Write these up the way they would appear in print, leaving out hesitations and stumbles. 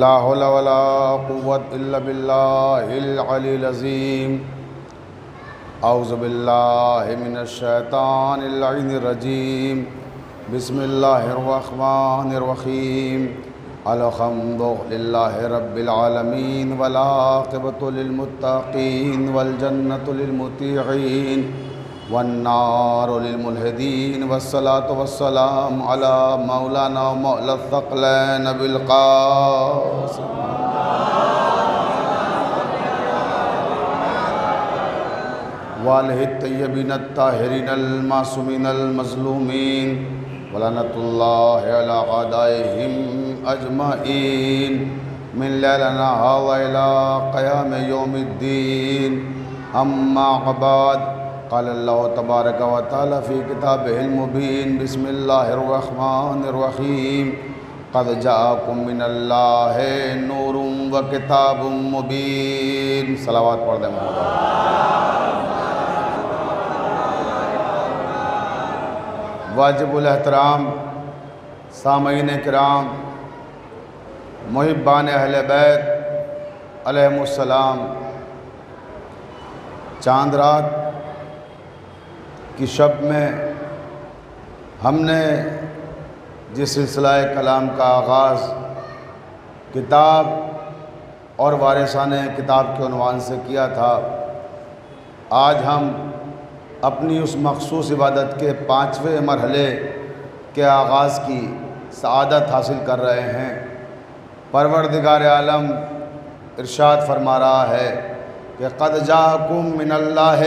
لا حول ولا قوة إلا بالله العلي العظيم أعوذ بالله من الشيطان اللعين الرجيم بسم الله الرحمن الرحيم الحمد لله رب العالمين والعاقبة للمتقين والجنة للمطيعين والنار للملحدين والصلاة والسلام على مولانا ومولى الثقلين أبي القاسم وآلہ الطیبین الطاہرین المعصومین المظلومین ولعنۃ اللہ علی اعدائہم اجمعین من لیلنا ھذا الی قیام یوم الدین اما بعد قال اللہ تبارک و تعالی فی کتابہ المبین بسم اللہ الرحمن الرحیم قد جاءکم من اللہ نور و کتاب مبین. صلوات پڑھ دیں محمد. واجب الاحترام سامعین کرام، محبان اہل بیت علیہم السلام، چاند رات کی شب میں ہم نے جس سلسلہ کلام کا آغاز کتاب اور وارثان کتاب کے عنوان سے کیا تھا، آج ہم اپنی اس مخصوص عبادت کے 5ویں مرحلے کے آغاز کی سعادت حاصل کر رہے ہیں. پروردگار عالم ارشاد فرما رہا ہے کہ قد جاءکم من اللہ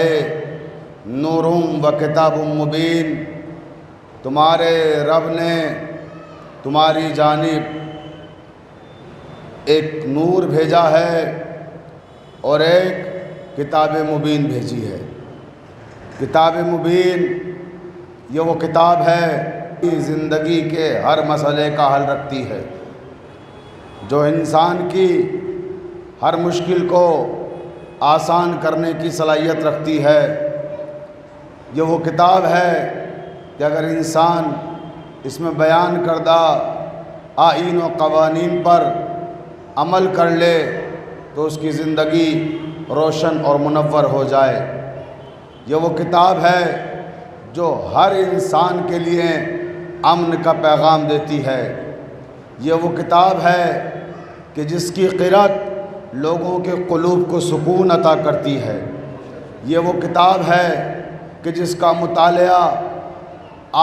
نور و کتاب مبین، تمہارے رب نے تمہاری جانب ایک نور بھیجا ہے اور ایک کتاب مبین بھیجی ہے. کتاب مبین یہ وہ کتاب ہے کہ زندگی کے ہر مسئلے کا حل رکھتی ہے، جو انسان کی ہر مشکل کو آسان کرنے کی صلاحیت رکھتی ہے. یہ وہ کتاب ہے کہ اگر انسان اس میں بیان کردہ آئین و قوانین پر عمل کر لے تو اس کی زندگی روشن اور منور ہو جائے. یہ وہ کتاب ہے جو ہر انسان کے لیے امن کا پیغام دیتی ہے. یہ وہ کتاب ہے کہ جس کی قرأت لوگوں کے قلوب کو سکون عطا کرتی ہے. یہ وہ کتاب ہے کہ جس کا مطالعہ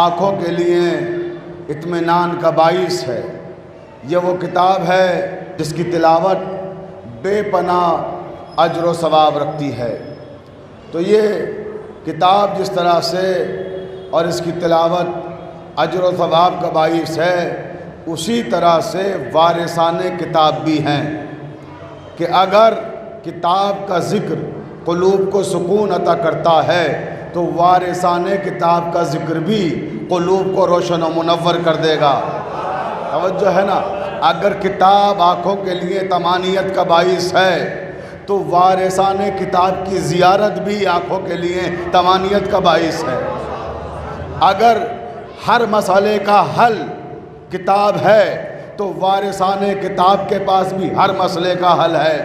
آنکھوں کے لیے اطمینان کا باعث ہے. یہ وہ کتاب ہے جس کی تلاوت بے پناہ اجر و ثواب رکھتی ہے. تو یہ کتاب جس طرح سے اور اس کی تلاوت اجر و ثواب کا باعث ہے، اسی طرح سے وارثان کتاب بھی ہیں کہ اگر کتاب کا ذکر قلوب کو سکون عطا کرتا ہے تو وارثان کتاب کا ذکر بھی قلوب کو روشن و منور کر دے گا. توجہ ہے نا. اگر کتاب آنکھوں کے لیے طمانینت کا باعث ہے تو وارثان کتاب کی زیارت بھی آنکھوں کے لیے طمانینت کا باعث ہے. اگر ہر مسئلے کا حل کتاب ہے تو وارثان کتاب کے پاس بھی ہر مسئلے کا حل ہے.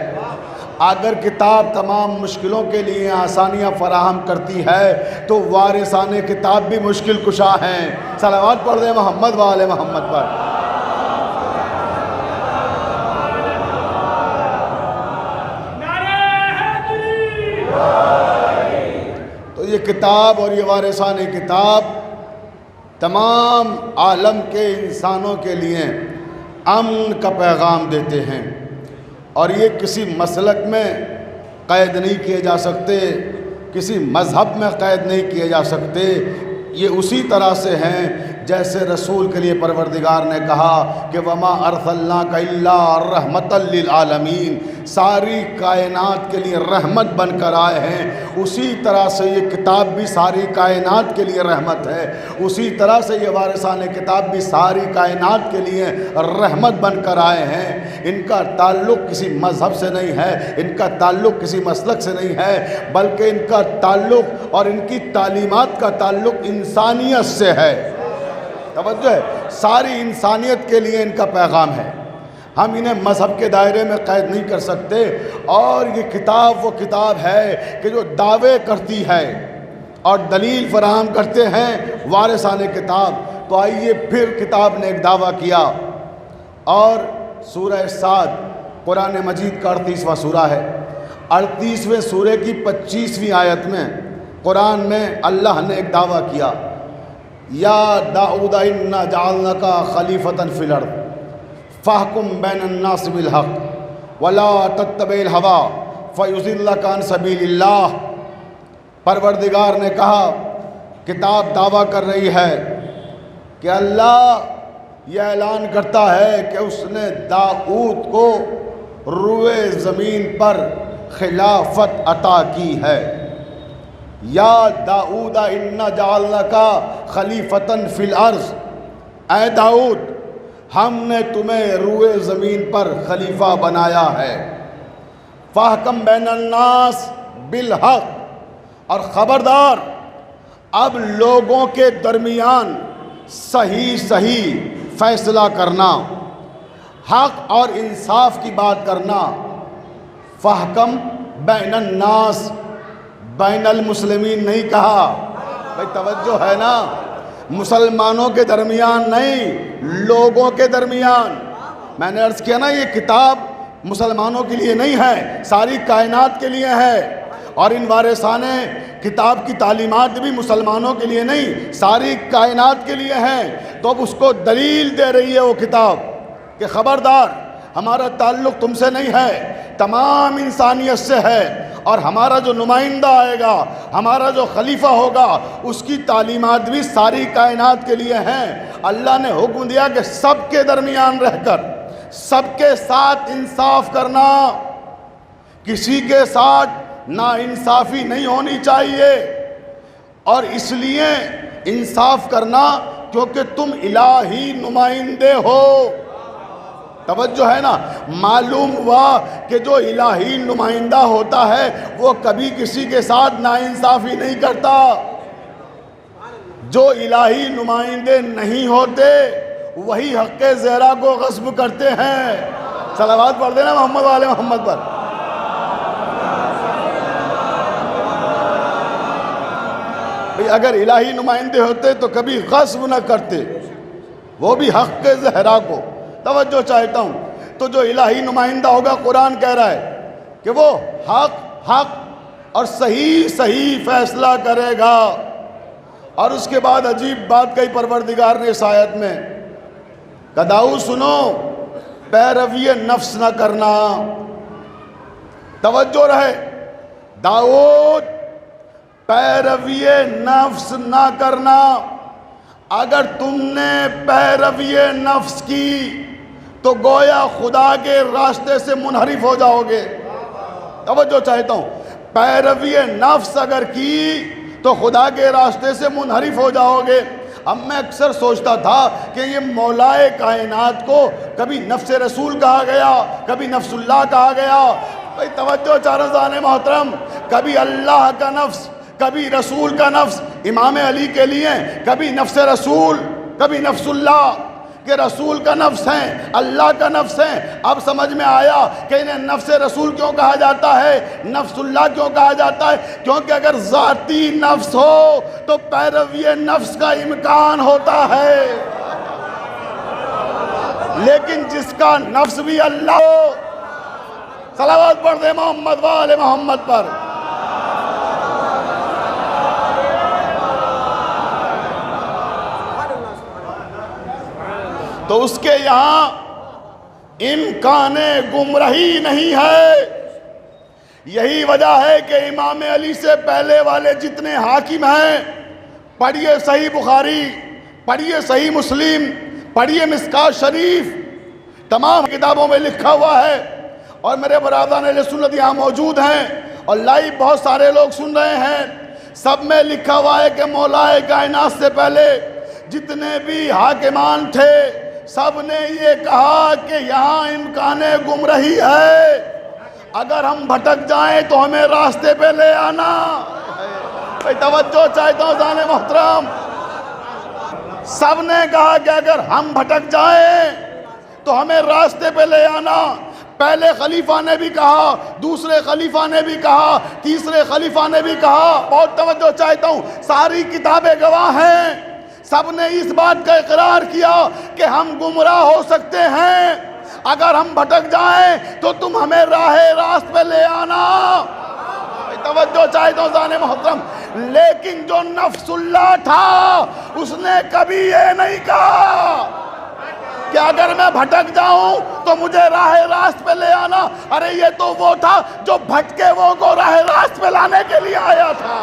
اگر کتاب تمام مشکلوں کے لیے آسانیاں فراہم کرتی ہے تو وارثان کتاب بھی مشکل کشا ہیں. صلوات پڑھ دیں محمد و آل محمد پر. یہ کتاب اور یہ وارثان کتاب تمام عالم کے انسانوں کے لیے امن کا پیغام دیتے ہیں، اور یہ کسی مسلک میں قید نہیں کیے جا سکتے، کسی مذہب میں قید نہیں کیے جا سکتے. یہ اسی طرح سے ہیں جیسے رسول کے لیے پروردگار نے کہا کہ وَمَا أَرْسَلْنَاكَ إِلَّا رَحْمَةً لِّلْعَالَمِينَ، ساری کائنات کے لیے رحمت بن کر آئے ہیں. اسی طرح سے یہ کتاب بھی ساری کائنات کے لیے رحمت ہے. اسی طرح سے یہ وارثان کتاب بھی ساری کائنات کے لیے رحمت بن کر آئے ہیں. ان کا تعلق کسی مذہب سے نہیں ہے، ان کا تعلق کسی مسلک سے نہیں ہے، بلکہ ان کا تعلق اور ان کی تعلیمات کا تعلق انسانیت سے ہے. توجہ ہے، ساری انسانیت کے لیے ان کا پیغام ہے. ہم انہیں مذہب کے دائرے میں قید نہیں کر سکتے، اور یہ کتاب وہ کتاب ہے کہ جو دعوے کرتی ہے اور دلیل فراہم کرتے ہیں وارثان کتاب۔ تو آئیے پھر کتاب نے ایک دعویٰ کیا، اور سورہ صاد قرآن مجید کا 38واں سورہ ہے۔ 38ویں سورے کی 25ویں آیت میں قرآن میں اللہ نے ایک دعویٰ کیا، یا داؤد انا جعلناک خلیفۃ فی الارض فاحکم بین الناس بالحق ولا تتبع الہوی فیضلک عن سبیل اللہ۔ پروردگار نے کہا، کتاب دعویٰ کر رہی ہے کہ اللہ یہ اعلان کرتا ہے کہ اس نے داؤد کو روئے زمین پر خلافت عطا کی ہے۔ یا داؤد انا جعلناک خلیفۃ فی الارض، اے داؤد ہم نے تمہیں روئے زمین پر خلیفہ بنایا ہے۔ فاحکم بین الناس بالحق، اور خبردار اب لوگوں کے درمیان صحیح فیصلہ کرنا، حق اور انصاف کی بات کرنا۔ فاحکم بین الناس، بین المسلمین نہیں کہا، بھائی توجہ ہے نا، مسلمانوں کے درمیان نہیں، لوگوں کے درمیان۔ میں نے عرض کیا نا، یہ کتاب مسلمانوں کے لیے نہیں ہے، ساری کائنات کے لیے ہے، اور ان وارثان کتاب کی تعلیمات بھی مسلمانوں کے لیے نہیں، ساری کائنات کے لیے ہیں۔ تو اب اس کو دلیل دے رہی ہے وہ کتاب کہ خبردار، ہمارا تعلق تم سے نہیں ہے، تمام انسانیت سے ہے، اور ہمارا جو نمائندہ آئے گا، ہمارا جو خلیفہ ہوگا، اس کی تعلیمات بھی ساری کائنات کے لیے ہیں۔ اللہ نے حکم دیا کہ سب کے درمیان رہ کر سب کے ساتھ انصاف کرنا، کسی کے ساتھ نا انصافی نہیں ہونی چاہیے، اور اس لیے انصاف کرنا کیونکہ تم الہی نمائندے ہو۔ توجہ ہے نا، معلوم ہوا کہ جو الہی نمائندہ ہوتا ہے وہ کبھی کسی کے ساتھ ناانصافی نہیں کرتا، جو الہی نمائندے نہیں ہوتے وہی حق زہرا کو غصب کرتے ہیں۔ صلوات پڑھ دینا محمد والے محمد پر۔ اگر الہی نمائندے ہوتے تو کبھی غصب نہ کرتے، وہ بھی حق زہرا کو۔ توجہ چاہتا ہوں، تو جو الہی نمائندہ ہوگا، قرآن کہہ رہا ہے کہ وہ حق اور صحیح فیصلہ کرے گا۔ اور اس کے بعد عجیب بات کہی پروردگار نے اس آیت میں کہ داؤد سنو، پیروی نفس نہ کرنا۔ توجہ رہے، داؤد پیروی نفس نہ کرنا۔ اگر تم نے پیروی نفس کی تو گویا خدا کے راستے سے منحرف ہو جاؤ گے۔ توجہ چاہتا ہوں، پیروی نفس اگر کی تو خدا کے راستے سے منحرف ہو جاؤ گے۔ اب میں اکثر سوچتا تھا کہ یہ مولائے کائنات کو کبھی نفس رسول کہا گیا، کبھی نفس اللہ کہا گیا۔ بھائی توجہ چارزان محترم، کبھی اللہ کا نفس، کبھی رسول کا نفس، امام علی کے لیے کبھی نفس رسول، کبھی نفس اللہ، کہ رسول کا نفس ہے، اللہ کا نفس ہے۔ اب سمجھ میں آیا کہ انہیں نفس رسول کیوں کہا جاتا ہے، نفس اللہ کیوں کہا جاتا ہے، کیونکہ اگر ذاتی نفس ہو تو پیروی نفس کا امکان ہوتا ہے، لیکن جس کا نفس بھی اللہ ہو۔ صلوات پڑھ دے محمد والے محمد پر۔ تو اس کے یہاں امکان گمراہی نہیں ہے۔ یہی وجہ ہے کہ امام علی سے پہلے والے جتنے حاکم ہیں، پڑھیے صحیح بخاری، پڑھیے صحیح مسلم، پڑھیے مشکوٰۃ شریف، تمام کتابوں میں لکھا ہوا ہے، اور میرے برادران اہل سنت یہاں موجود ہیں اور لائیو بہت سارے لوگ سن رہے ہیں۔ سب میں لکھا ہوا ہے کہ مولائے کائنات سے پہلے جتنے بھی حاکمان تھے، سب نے یہ کہا کہ یہاں امکان گمراہی ہے، اگر ہم بھٹک جائیں تو ہمیں راستے پہ لے آنا۔ توجہ چاہتا ہوں زان محترم، سب نے کہا کہ اگر ہم بھٹک جائیں تو ہمیں راستے پہ لے آنا۔ پہلے خلیفہ نے بھی کہا، دوسرے خلیفہ نے بھی کہا، تیسرے خلیفہ نے بھی کہا، بہت توجہ چاہتا ہوں، ساری کتابیں گواہ ہیں، سب نے اس بات کا اقرار کیا کہ ہم گمراہ ہو سکتے ہیں، اگر ہم بھٹک جائیں تو تم ہمیں راہ راست پہ لے آنا۔ توجہ چاہتا ہوں زان محترم، لیکن جو نفس اللہ تھا اس نے کبھی یہ نہیں کہا کہ اگر میں بھٹک جاؤں تو مجھے راہ راست پہ لے آنا۔ ارے یہ تو وہ تھا جو بھٹکے وہ کو راہ راست پہ لانے کے لیے آیا تھا۔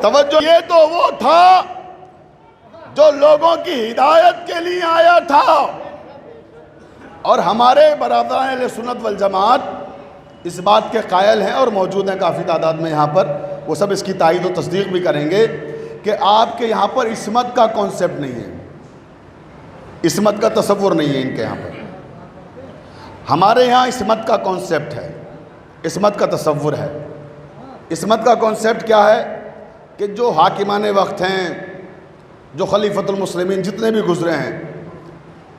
توجہ، یہ تو وہ تھا جو لوگوں کی ہدایت کے لیے آیا تھا، اور ہمارے برادران اہل سنت والجماعت اس بات کے قائل ہیں اور موجود ہیں کافی تعداد میں یہاں پر، وہ سب اس کی تائید و تصدیق بھی کریں گے کہ آپ کے یہاں پر عصمت کا کانسیپٹ نہیں ہے، عصمت کا تصور نہیں ہے ان کے یہاں پر۔ ہمارے یہاں عصمت کا کانسیپٹ ہے، عصمت کا تصور ہے۔ عصمت کا کانسیپٹ کیا ہے کہ جو حاکمان وقت ہیں، جو خلیفۃ المسلمین جتنے بھی گزرے ہیں،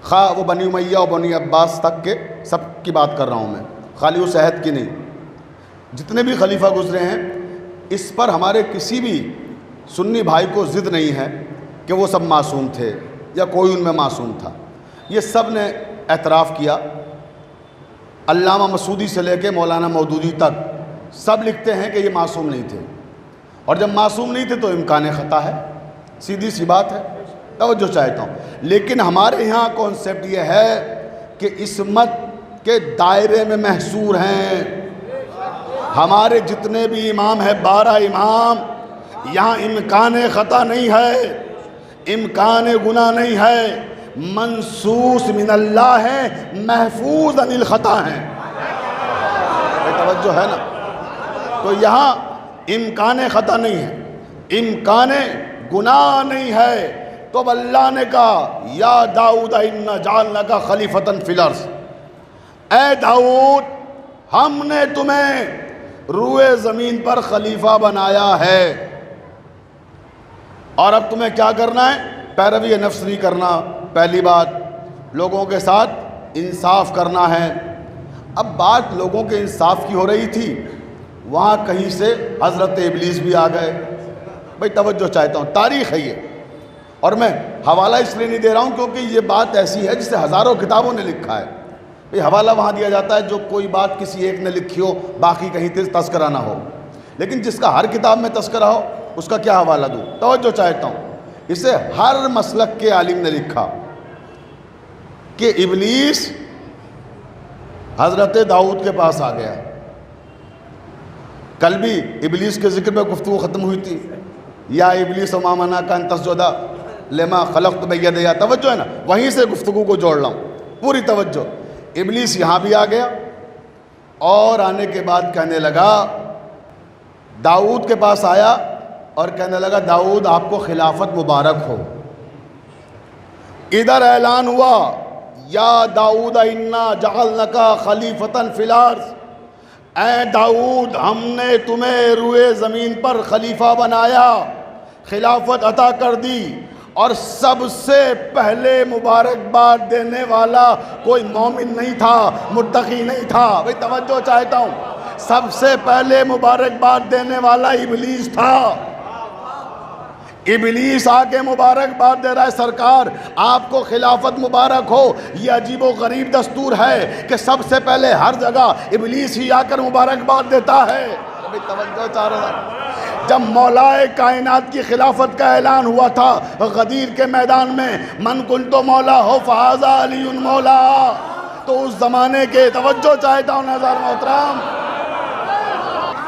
خواہ وہ بنی امیہ اور بنی عباس تک کے، سب کی بات کر رہا ہوں میں، خالی اس عہد کی نہیں، جتنے بھی خلیفہ گزرے ہیں، اس پر ہمارے کسی بھی سنی بھائی کو ضد نہیں ہے کہ وہ سب معصوم تھے یا کوئی ان میں معصوم تھا۔ یہ سب نے اعتراف کیا، علامہ مسعودی سے لے کے مولانا مودودی تک سب لکھتے ہیں کہ یہ معصوم نہیں تھے، اور جب معصوم نہیں تھے تو امکان خطا ہے، سیدھی سی بات ہے۔ توجہ چاہتا ہوں، لیکن ہمارے یہاں کانسیپٹ یہ ہے کہ عصمت کے دائرے میں محصور ہیں ہمارے جتنے بھی امام ہیں، 12 امام، یہاں امکان خطا نہیں ہے، امکان گناہ نہیں ہے، منصوص من اللہ ہے، محفوظ عن الخطا ہیں۔ توجہ ہے نا؟ تو یہاں امکان خطا نہیں ہے، امکان گناہ نہیں ہے، تو اب اللہ نے کہا یا داؤد انا جعلناک خلیفۃ فی الارض، اے داؤد ہم نے تمہیں روئے زمین پر خلیفہ بنایا ہے، اور اب تمہیں کیا کرنا ہے؟ پیروی نفس نہیں کرنا، پہلی بات لوگوں کے ساتھ انصاف کرنا ہے۔ اب بات لوگوں کے انصاف کی ہو رہی تھی، وہاں کہیں سے حضرت ابلیس بھی آ گئے۔ بھئی توجہ چاہتا ہوں، تاریخ ہے یہ، اور میں حوالہ اس لیے نہیں دے رہا ہوں کیونکہ یہ بات ایسی ہے جسے ہزاروں کتابوں نے لکھا ہے۔ بھئی حوالہ وہاں دیا جاتا ہے جو کوئی بات کسی ایک نے لکھی ہو، باقی کہیں تذکرہ نہ ہو، لیکن جس کا ہر کتاب میں تذکرہ ہو اس کا کیا حوالہ دوں؟ توجہ چاہتا ہوں، اسے ہر مسلک کے عالم نے لکھا کہ ابلیس حضرت داؤد کے پاس آ گیا۔ کل بھی ابلیس کے ذکر پہ گفتگو ختم ہوئی تھی، یا ابلیس وما منعک ان تسجد لما خلقت بیدی، توجہ ہے نا، وہیں سے گفتگو کو جوڑ رہا ہوں، پوری توجہ۔ ابلیس یہاں بھی آ گیا، اور آنے کے بعد کہنے لگا، داؤد کے پاس آیا اور کہنے لگا داؤد آپ کو خلافت مبارک ہو۔ ادھر اعلان ہوا یا داؤد انا جعلناک خلیفۃ فی الارض، اے داؤد ہم نے تمہیں روئے زمین پر خلیفہ بنایا، خلافت عطا کر دی، اور سب سے پہلے مبارکباد دینے والا کوئی مومن نہیں تھا، متقی نہیں تھا۔ بھئی توجہ چاہتا ہوں، سب سے پہلے مبارکباد دینے والا ابلیس تھا۔ ابلیس آ کے مبارکباد دے رہا ہے، سرکار آپ کو خلافت مبارک ہو۔ یہ عجیب و غریب دستور ہے کہ سب سے پہلے ہر جگہ ابلیس ہی آ کر مبارکباد دیتا ہے۔ توجہ چاہ رہا ہے، جب مولا کائنات کی خلافت کا اعلان ہوا تھا غدیر کے میدان میں، من کنت مولا ہو فہذا علی مولا، تو اس زمانے کے، توجہ چاہتا ہوں ناظرین محترم،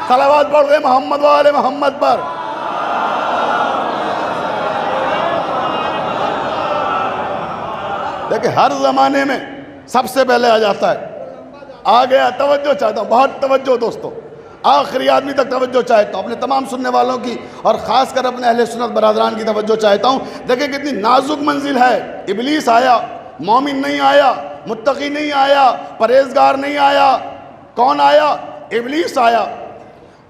صلوات پڑھ دے محمد و آل محمد پر۔ دیکھیں ہر زمانے میں سب سے پہلے آ جاتا ہے، آ گیا۔ توجہ چاہتا ہوں، بہت توجہ دوستو، آخری آدمی تک توجہ چاہتا ہوں، اپنے تمام سننے والوں کی اور خاص کر اپنے اہل سنت برادران کی توجہ چاہتا ہوں۔ دیکھیں کتنی نازک منزل ہے، ابلیس آیا، مومن نہیں آیا، متقی نہیں آیا، پرہیزگار نہیں آیا، کون آیا؟ ابلیس آیا۔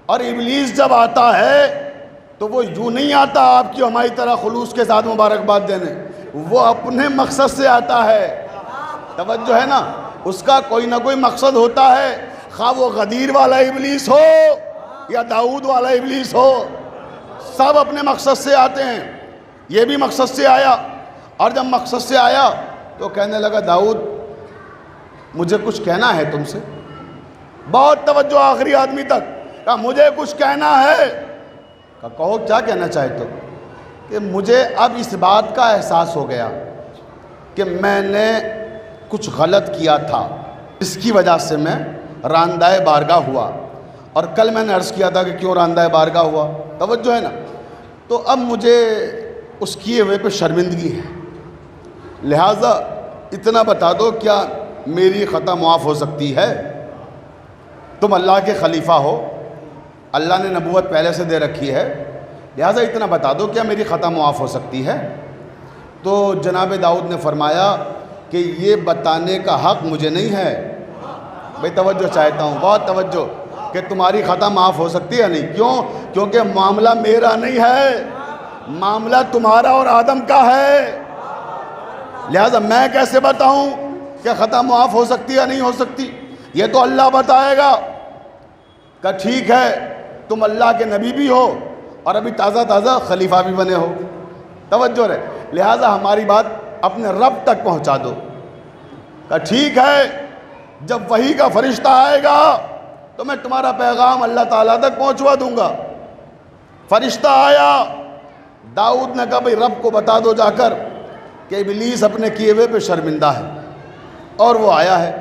اور ابلیس جب آتا ہے تو وہ یوں نہیں آتا آپ کی ہماری طرح خلوص کے ساتھ مبارکباد دینے، وہ اپنے مقصد سے آتا ہے۔ توجہ ہے نا، اس کا کوئی نہ کوئی مقصد ہوتا ہے، خواہ وہ غدیر والا ابلیس ہو یا داؤد والا ابلیس ہو، سب اپنے مقصد سے آتے ہیں۔ یہ بھی مقصد سے آیا، اور جب مقصد سے آیا تو کہنے لگا داؤد مجھے کچھ کہنا ہے تم سے۔ بہت توجہ آخری آدمی تک، کہا مجھے کچھ کہنا ہے۔ کہا کہو کیا کہنا چاہتے ہو؟ کہ مجھے اب اس بات کا احساس ہو گیا کہ میں نے کچھ غلط کیا تھا، اس کی وجہ سے میں راندہ بارگاہ ہوا، اور کل میں نے عرض کیا تھا کہ کیوں راندہ بارگاہ ہوا، توجہ ہے نا، تو اب مجھے اس کیے ہوئے پہ شرمندگی ہے، لہٰذا اتنا بتا دو کیا میری خطا معاف ہو سکتی ہے؟ تم اللہ کے خلیفہ ہو، اللہ نے نبوت پہلے سے دے رکھی ہے، لہٰذا اتنا بتا دو کیا میری خطا معاف ہو سکتی ہے؟ تو جناب داؤد نے فرمایا کہ یہ بتانے کا حق مجھے نہیں ہے۔ بھئی توجہ چاہتا ہوں، بہت توجہ، کہ تمہاری خطا معاف ہو سکتی ہے نہیں، کیوں؟ کیونکہ معاملہ میرا نہیں ہے، معاملہ تمہارا اور آدم کا ہے، لہٰذا میں کیسے بتاؤں کہ خطا معاف ہو سکتی ہے نہیں ہو سکتی؟ یہ تو اللہ بتائے گا۔ کہ ٹھیک ہے، تم اللہ کے نبی بھی ہو اور ابھی تازہ تازہ خلیفہ بھی بنے ہو، توجہ رہے، لہٰذا ہماری بات اپنے رب تک پہنچا دو۔ کہ ٹھیک ہے، جب وحی کا فرشتہ آئے گا تو میں تمہارا پیغام اللہ تعالیٰ تک پہنچوا دوں گا۔ فرشتہ آیا، داؤد نے کہا بھئی رب کو بتا دو جا کر کہ ابلیس اپنے کیے ہوئے پہ شرمندہ ہے، اور وہ آیا ہے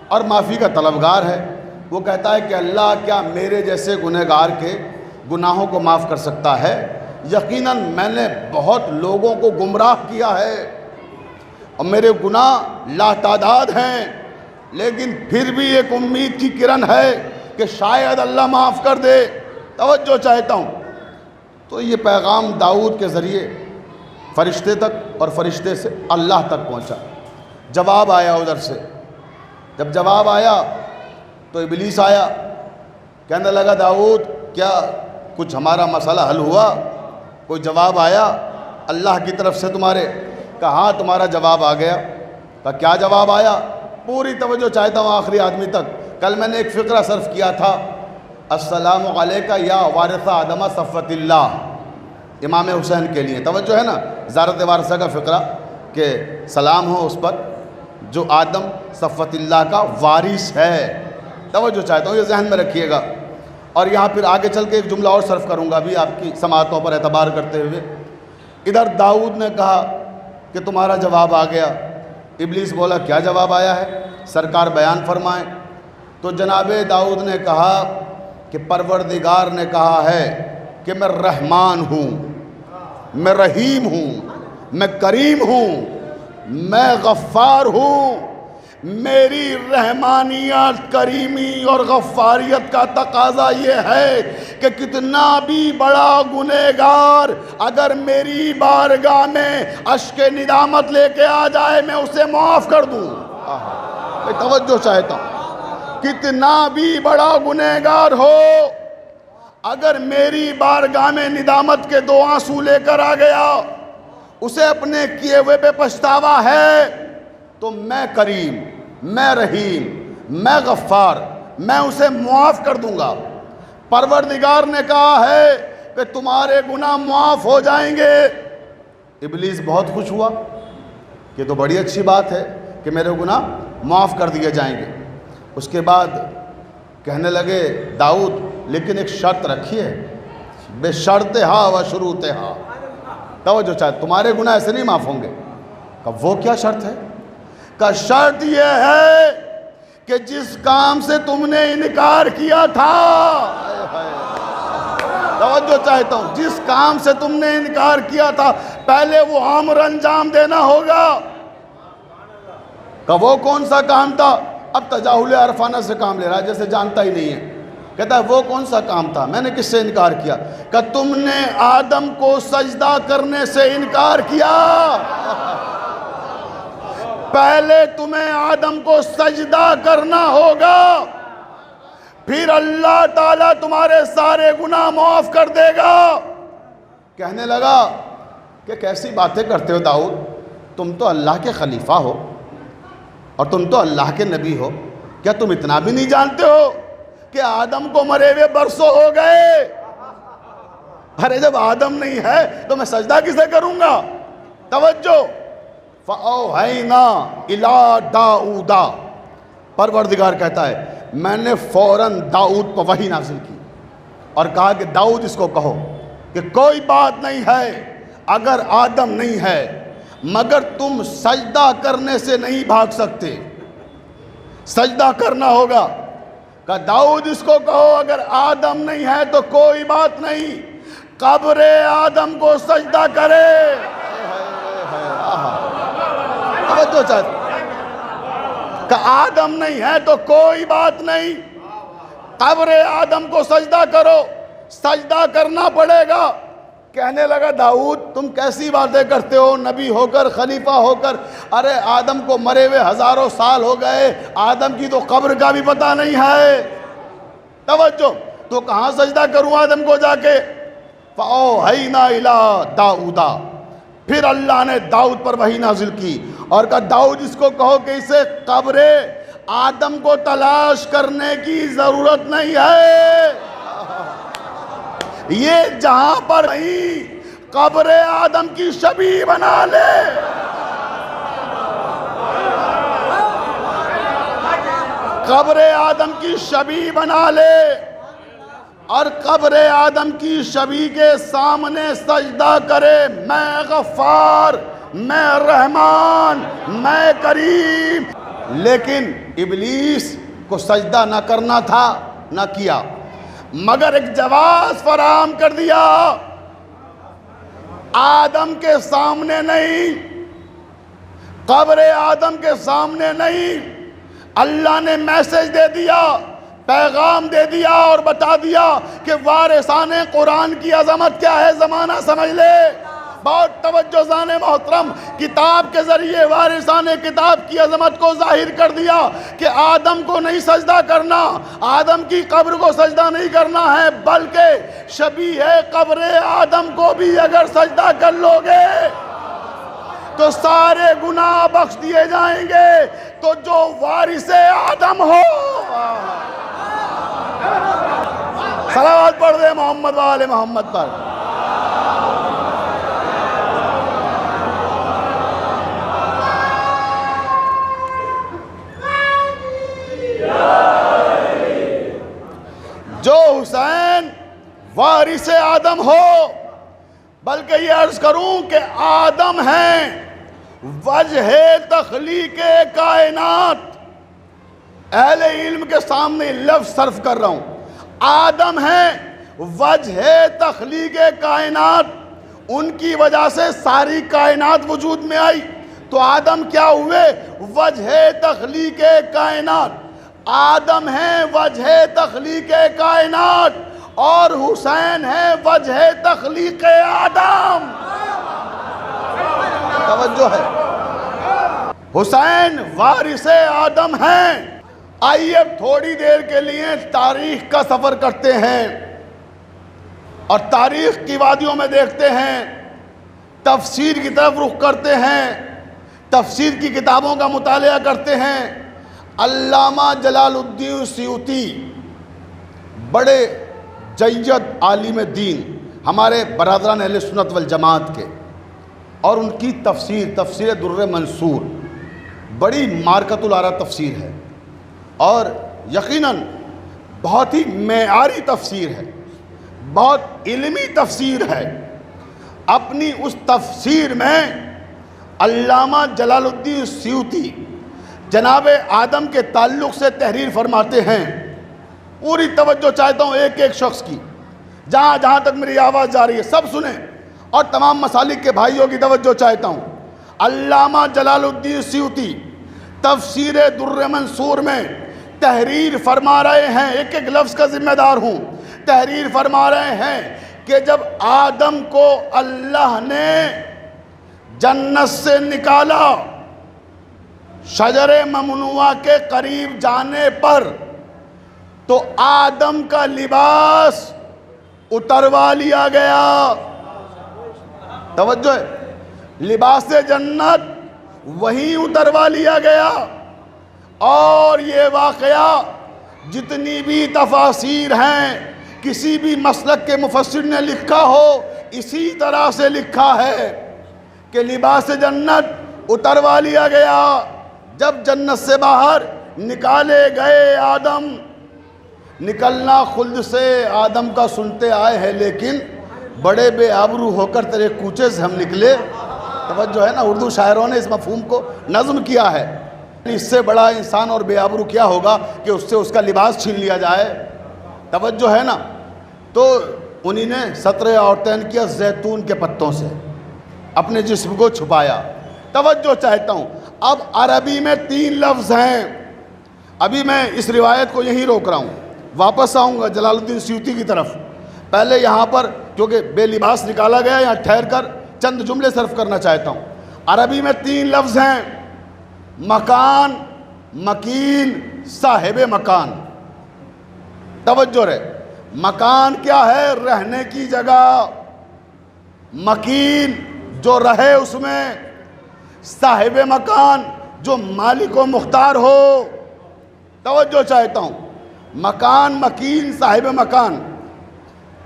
اور معافی کا طلبگار ہے۔ وہ کہتا ہے کہ اللہ کیا میرے جیسے گنہگار کے گناہوں کو معاف کر سکتا ہے؟ یقیناً میں نے بہت لوگوں کو گمراہ کیا ہے اور میرے گناہ لاتعداد ہیں، لیکن پھر بھی ایک امید کی کرن ہے کہ شاید اللہ معاف کر دے۔ توجہ چاہتا ہوں۔ تو یہ پیغام داؤد کے ذریعے فرشتے تک اور فرشتے سے اللہ تک پہنچا۔ جواب آیا ادھر سے، جب جواب آیا تو ابلیس آیا، کہنے لگا داؤد کیا کچھ ہمارا مسئلہ حل ہوا؟ کوئی جواب آیا اللہ کی طرف سے تمہارے؟ کہا ہاں تمہارا جواب آ گیا۔ کہا کیا جواب آیا؟ پوری توجہ چاہتا ہوں آخری آدمی تک۔ کل میں نے ایک فقرہ صرف کیا تھا، السلام علیکہ یا وارث آدم صفوۃ اللہ، امام حسین کے لیے، توجہ ہے نا، زیارت وارثہ کا فقرہ، کہ سلام ہو اس پر جو آدم صفوۃ اللہ کا وارث ہے۔ توجہ چاہتا ہوں، یہ ذہن میں رکھیے گا۔ اور یہاں پھر آگے چل کے ایک جملہ اور صرف کروں گا بھی آپ کی سماعتوں پر اعتبار کرتے ہوئے۔ ادھر داؤد نے کہا کہ تمہارا جواب آ گیا۔ ابلیس بولا کیا جواب آیا ہے؟ سرکار بیان فرمائیں۔ تو جناب داؤد نے کہا کہ پروردگار نے کہا ہے کہ میں رحمان ہوں، میں رحیم ہوں، میں کریم ہوں، میں غفار ہوں۔ میری رحمانیت، کریمی اور غفاریت کا تقاضا یہ ہے کہ کتنا بھی بڑا گنہگار اگر میری بارگاہ میں اشک ندامت لے کے آ جائے میں اسے معاف کر دوں۔ توجہ چاہتا ہوں، کتنا بھی بڑا گنہگار ہو اگر میری بارگاہ میں ندامت کے دو آنسو لے کر آ گیا، اسے اپنے کیے ہوئے پہ پچھتاوا ہے، تو میں کریم، میں رحیم، میں غفار، میں اسے معاف کر دوں گا۔ پروردگار نے کہا ہے کہ تمہارے گناہ معاف ہو جائیں گے۔ ابلیس بہت خوش ہوا کہ تو بڑی اچھی بات ہے کہ میرے گناہ معاف کر دیے جائیں گے۔ اس کے بعد کہنے لگے داؤد لیکن ایک شرط رکھیے، بے شرط ہا و شروط ہا۔ توجہ چاہتے تمہارے گناہ ایسے نہیں معاف ہوں گے۔ کہ وہ کیا شرط ہے؟ کہ شرط یہ ہے کہ جس کام سے تم نے انکار کیا تھا، توجہ چاہتا ہوں، جس کام سے تم نے انکار کیا تھا پہلے وہ عمل انجام دینا ہوگا۔ کہ وہ کون سا کام تھا؟ اب تجاہل عرفانہ سے کام لے رہا ہے جیسے جانتا ہی نہیں ہے۔ کہتا ہے وہ کون سا کام تھا؟ میں نے کس سے انکار کیا؟ کہ تم نے آدم کو سجدہ کرنے سے انکار کیا۔ پہلے تمہیں آدم کو سجدہ کرنا ہوگا، پھر اللہ تعالیٰ تمہارے سارے گناہ معاف کر دے گا۔ کہنے لگا کہ کیسی باتیں کرتے ہو داؤد، تم تو اللہ کے خلیفہ ہو اور تم تو اللہ کے نبی ہو، کیا تم اتنا بھی نہیں جانتے ہو کہ آدم کو مرے ہوئے برسوں ہو گئے؟ ارے جب آدم نہیں ہے تو میں سجدہ کسے کروں گا؟ توجہ، فَأَوْحَيْنَا إِلَىٰ دَاؤُدَ، پروردگار کہتا ہے میں نے فوراً داؤد پر وحی نازل کی اور کہا کہ داؤد اس کو کہو کہ کوئی بات نہیں ہے اگر آدم نہیں ہے، مگر تم سجدہ کرنے سے نہیں بھاگ سکتے، سجدہ کرنا ہوگا۔ کہ داؤد اس کو کہو اگر آدم نہیں ہے تو کوئی بات نہیں، قبر آدم کو سجدہ کرے۔ کہ آدم نہیں ہے تو کوئی بات نہیں، قبر آدم کو سجدہ کرو، سجدہ کرنا پڑے گا۔ کہنے لگا داؤد تم کیسی باتیں کرتے ہو، نبی ہو کر، خلیفہ ہو کر، ارے آدم کو مرے ہوئے ہزاروں سال ہو گئے، آدم کی تو قبر کا بھی پتہ نہیں ہے۔ توجہ، تو کہاں سجدہ کروں آدم کو جا کے؟ فَأَوْحَيْنَا إِلَىٰ دَاؤُدَ، پھر اللہ نے داؤد پر وحی نازل کی اور کہا داؤد اس کو کہو کہ اسے قبر آدم کو تلاش کرنے کی ضرورت نہیں ہے، یہ جہاں پر نہیں قبر آدم کی شبیہ بنا لے۔ قبر آدم کی شبیہ بنا لے اور قبر آدم کی شبیہ کے سامنے سجدہ کرے، میں غفار، میں رحمان، میں کریم۔ لیکن ابلیس کو سجدہ نہ کرنا تھا، نہ کیا، مگر ایک جواز فراہم کر دیا، آدم کے سامنے نہیں، قبر آدم کے سامنے نہیں۔ اللہ نے میسج دے دیا، پیغام دے دیا اور بتا دیا کہ وارثان قرآن کی عظمت کیا ہے، زمانہ سمجھ لے۔ بہت توجہ زان محترم، کتاب کے ذریعے وارثان کتاب کی عظمت کو ظاہر کر دیا کہ آدم کو نہیں سجدہ کرنا، آدم کی قبر کو سجدہ نہیں کرنا ہے، بلکہ شبیہ قبر آدم کو بھی اگر سجدہ کر لو گے تو سارے گناہ بخش دیے جائیں گے۔ تو جو وارث آدم ہو، صلوات پڑھ دے محمد و آل محمد پر۔ جو حسین وارث آدم ہو، بلکہ یہ عرض کروں کہ آدم ہیں وجہ تخلیق کائنات، اہل علم کے سامنے لفظ صرف کر رہا ہوں، آدم ہیں وجہ تخلیق کائنات، ان کی وجہ سے ساری کائنات وجود میں آئی۔ تو آدم کیا ہوئے؟ وجہ تخلیق کائنات۔ آدم ہیں وجہ تخلیق کائنات اور حسین ہیں وجہ تخلیق آدم۔ توجہ ہے، حسین وارث آدم ہیں۔ آئیے اب تھوڑی دیر کے لیے تاریخ کا سفر کرتے ہیں اور تاریخ کی وادیوں میں دیکھتے ہیں، تفسیر کی طرف رخ کرتے ہیں، تفسیر کی کتابوں کا مطالعہ کرتے ہیں۔ علامہ جلال الدین سیوطی بڑے جید عالم دین، ہمارے برادران اہل سنت والجماعت کے، اور ان کی تفسیر در منصور بڑی مارکۃ الآراء تفسیر ہے اور یقیناً بہت ہی معیاری تفسیر ہے، بہت علمی تفسیر ہے۔ اپنی اس تفسیر میں علامہ جلال الدین سیوطی جناب آدم کے تعلق سے تحریر فرماتے ہیں۔ پوری توجہ چاہتا ہوں ایک ایک شخص کی، جہاں جہاں تک میری آواز جا رہی ہے سب سنیں، اور تمام مسالک کے بھائیوں کی توجہ چاہتا ہوں۔ علامہ جلال الدین سیوطی تفسیر در منصور میں تحریر فرما رہے ہیں، ایک ایک لفظ کا ذمہ دار ہوں، تحریر فرما رہے ہیں کہ جب آدم کو اللہ نے جنت سے نکالا شجر ممنوعہ کے قریب جانے پر تو آدم کا لباس اتروا لیا گیا. توجہ ہے, لباس جنت وہیں اتروا لیا گیا. اور یہ واقعہ جتنی بھی تفاسیر ہیں, کسی بھی مسلک کے مفسر نے لکھا ہو, اسی طرح سے لکھا ہے کہ لباس جنت اتروا لیا گیا. جب جنت سے باہر نکالے گئے آدم, نکلنا خلد سے آدم کا سنتے آئے ہیں, لیکن بڑے بے آبرو ہو کر تیرے کوچے سے ہم نکلے. توجہ ہے نا, اردو شاعروں نے اس مفہوم کو نظم کیا ہے. اس سے بڑا انسان اور بے آبرو کیا ہوگا کہ اس سے اس کا لباس چھین لیا جائے. توجہ ہے نا. تو انہی نے سطر عورتین کیا زیتون کے پتوں سے, اپنے جسم کو چھپایا. توجہ چاہتا ہوں, اب عربی میں 3 لفظ ہیں. ابھی میں اس روایت کو یہیں روک رہا ہوں, واپس آؤں گا جلال الدین سیوطی کی طرف. پہلے یہاں پر کیونکہ بے لباس نکالا گیا, یہاں ٹھہر کر چند جملے صرف کرنا چاہتا ہوں. عربی میں 3 لفظ ہیں, مکان, مکین, صاحب مکان. توجہ رہے, مکان کیا ہے؟ رہنے کی جگہ. مکین جو رہے اس میں. صاحب مکان جو مالک و مختار ہو. توجہ چاہتا ہوں, مکان, مکین, صاحب مکان.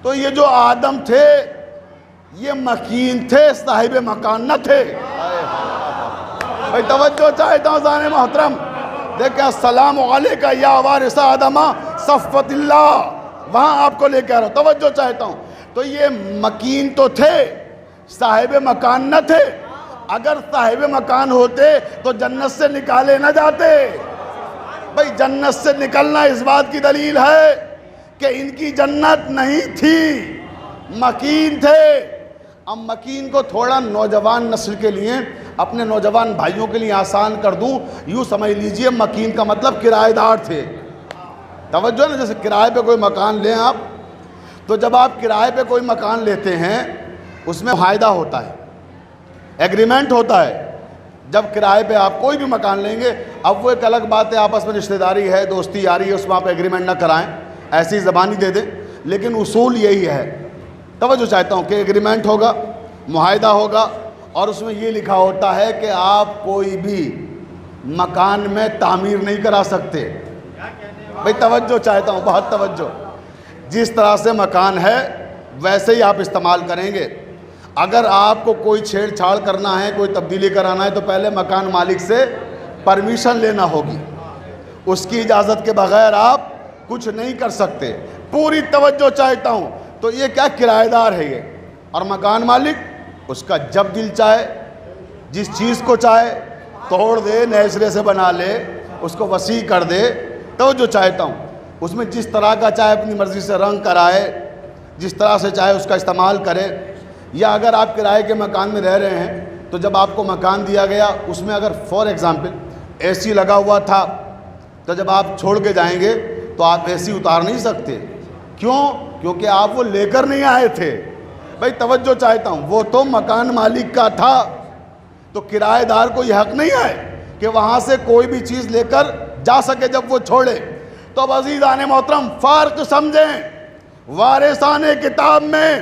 تو یہ جو آدم تھے یہ مکین تھے, صاحب مکان نہ تھے. بھئی توجہ چاہتا ہوں زانے محترم, دیکھیں السلام علیکہ یا وارث آدم صفوت اللہ, وہاں آپ کو لے کے آ رہا ہوں. توجہ چاہتا ہوں, تو یہ مکین تو تھے, صاحب مکان نہ تھے. اگر صاحب مکان ہوتے تو جنت سے نکالے نہ جاتے. بھئی جنت سے نکلنا اس بات کی دلیل ہے کہ ان کی جنت نہیں تھی, مکین تھے. اب مکین کو تھوڑا نوجوان نسل کے لیے, اپنے نوجوان بھائیوں کے لیے آسان کر دوں, یوں سمجھ لیجئے مکین کا مطلب کرایہ دار تھے. توجہ نا, جیسے کرائے پہ کوئی مکان لیں آپ, تو جب آپ کرائے پہ کوئی مکان لیتے ہیں اس میں معاہدہ ہوتا ہے, ایگریمنٹ ہوتا ہے. جب کرائے پہ آپ کوئی بھی مکان لیں گے, اب وہ ایک الگ بات ہے آپس میں رشتہ داری ہے, دوستی یاری ہے, اس میں آپ ایگریمنٹ نہ کرائیں, ایسی زبانی دے دیں, لیکن اصول یہی ہے. توجہ چاہتا ہوں کہ ایگریمنٹ ہوگا, معاہدہ ہوگا, اور اس میں یہ لکھا ہوتا ہے کہ آپ کوئی بھی مکان میں تعمیر نہیں کرا سکتے. بھئی توجہ چاہتا ہوں, بہت توجہ. جس طرح سے مکان ہے ویسے ہی آپ استعمال کریں گے. اگر آپ کو کوئی چھیڑ چھاڑ کرنا ہے, کوئی تبدیلی کرانا ہے, تو پہلے مکان مالک سے پرمیشن لینا ہوگی. اس کی اجازت کے بغیر آپ کچھ نہیں کر سکتے. پوری توجہ چاہتا ہوں. تو یہ کیا کرایہ دار ہے یہ, اور مکان مالک اس کا جب دل چاہے جس چیز کو چاہے توڑ دے, نئے سرے سے بنا لے, اس کو وسیع کر دے. توجہ چاہتا ہوں, اس میں جس طرح کا چاہے اپنی مرضی سے رنگ کرائے, جس طرح سے چاہے اس کا استعمال کرے. یا اگر آپ کرائے کے مکان میں رہ رہے ہیں تو جب آپ کو مکان دیا گیا اس میں اگر فار ایگزامپل اے سی لگا ہوا تھا, تو جب آپ چھوڑ کے جائیں گے تو آپ اے سی اتار نہیں سکتے. کیوں؟ کیونکہ آپ وہ لے کر نہیں آئے تھے. بھئی توجہ چاہتا ہوں, وہ تو مکان مالک کا تھا, تو کرایہ دار کو یہ حق نہیں ہے کہ وہاں سے کوئی بھی چیز لے کر جا سکے جب وہ چھوڑے. تو اب عزیزان محترم فرق سمجھیں وارثان کتاب میں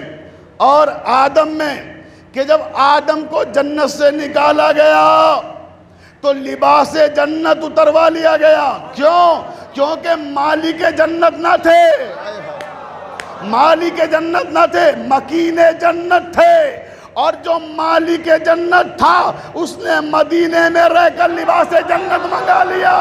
اور آدم میں, کہ جب آدم کو جنت سے نکالا گیا تو لباس جنت اتروا لیا گیا. کیوں؟ کیونکہ مالک جنت نہ تھے, مالک جنت نہ تھے, مکین جنت تھے. اور جو مالک جنت تھا اس نے مدینے میں رہ کر لباس جنت منگا لیا.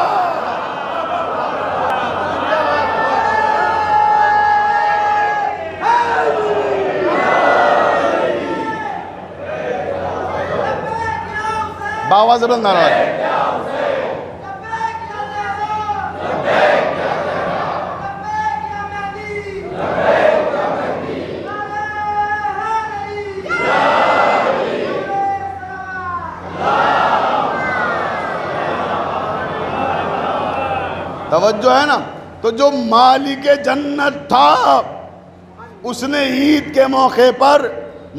باواز بلند نعرہ. توجہ ہے نا. تو جو مالک جنت تھا اس نے عید کے موقع پر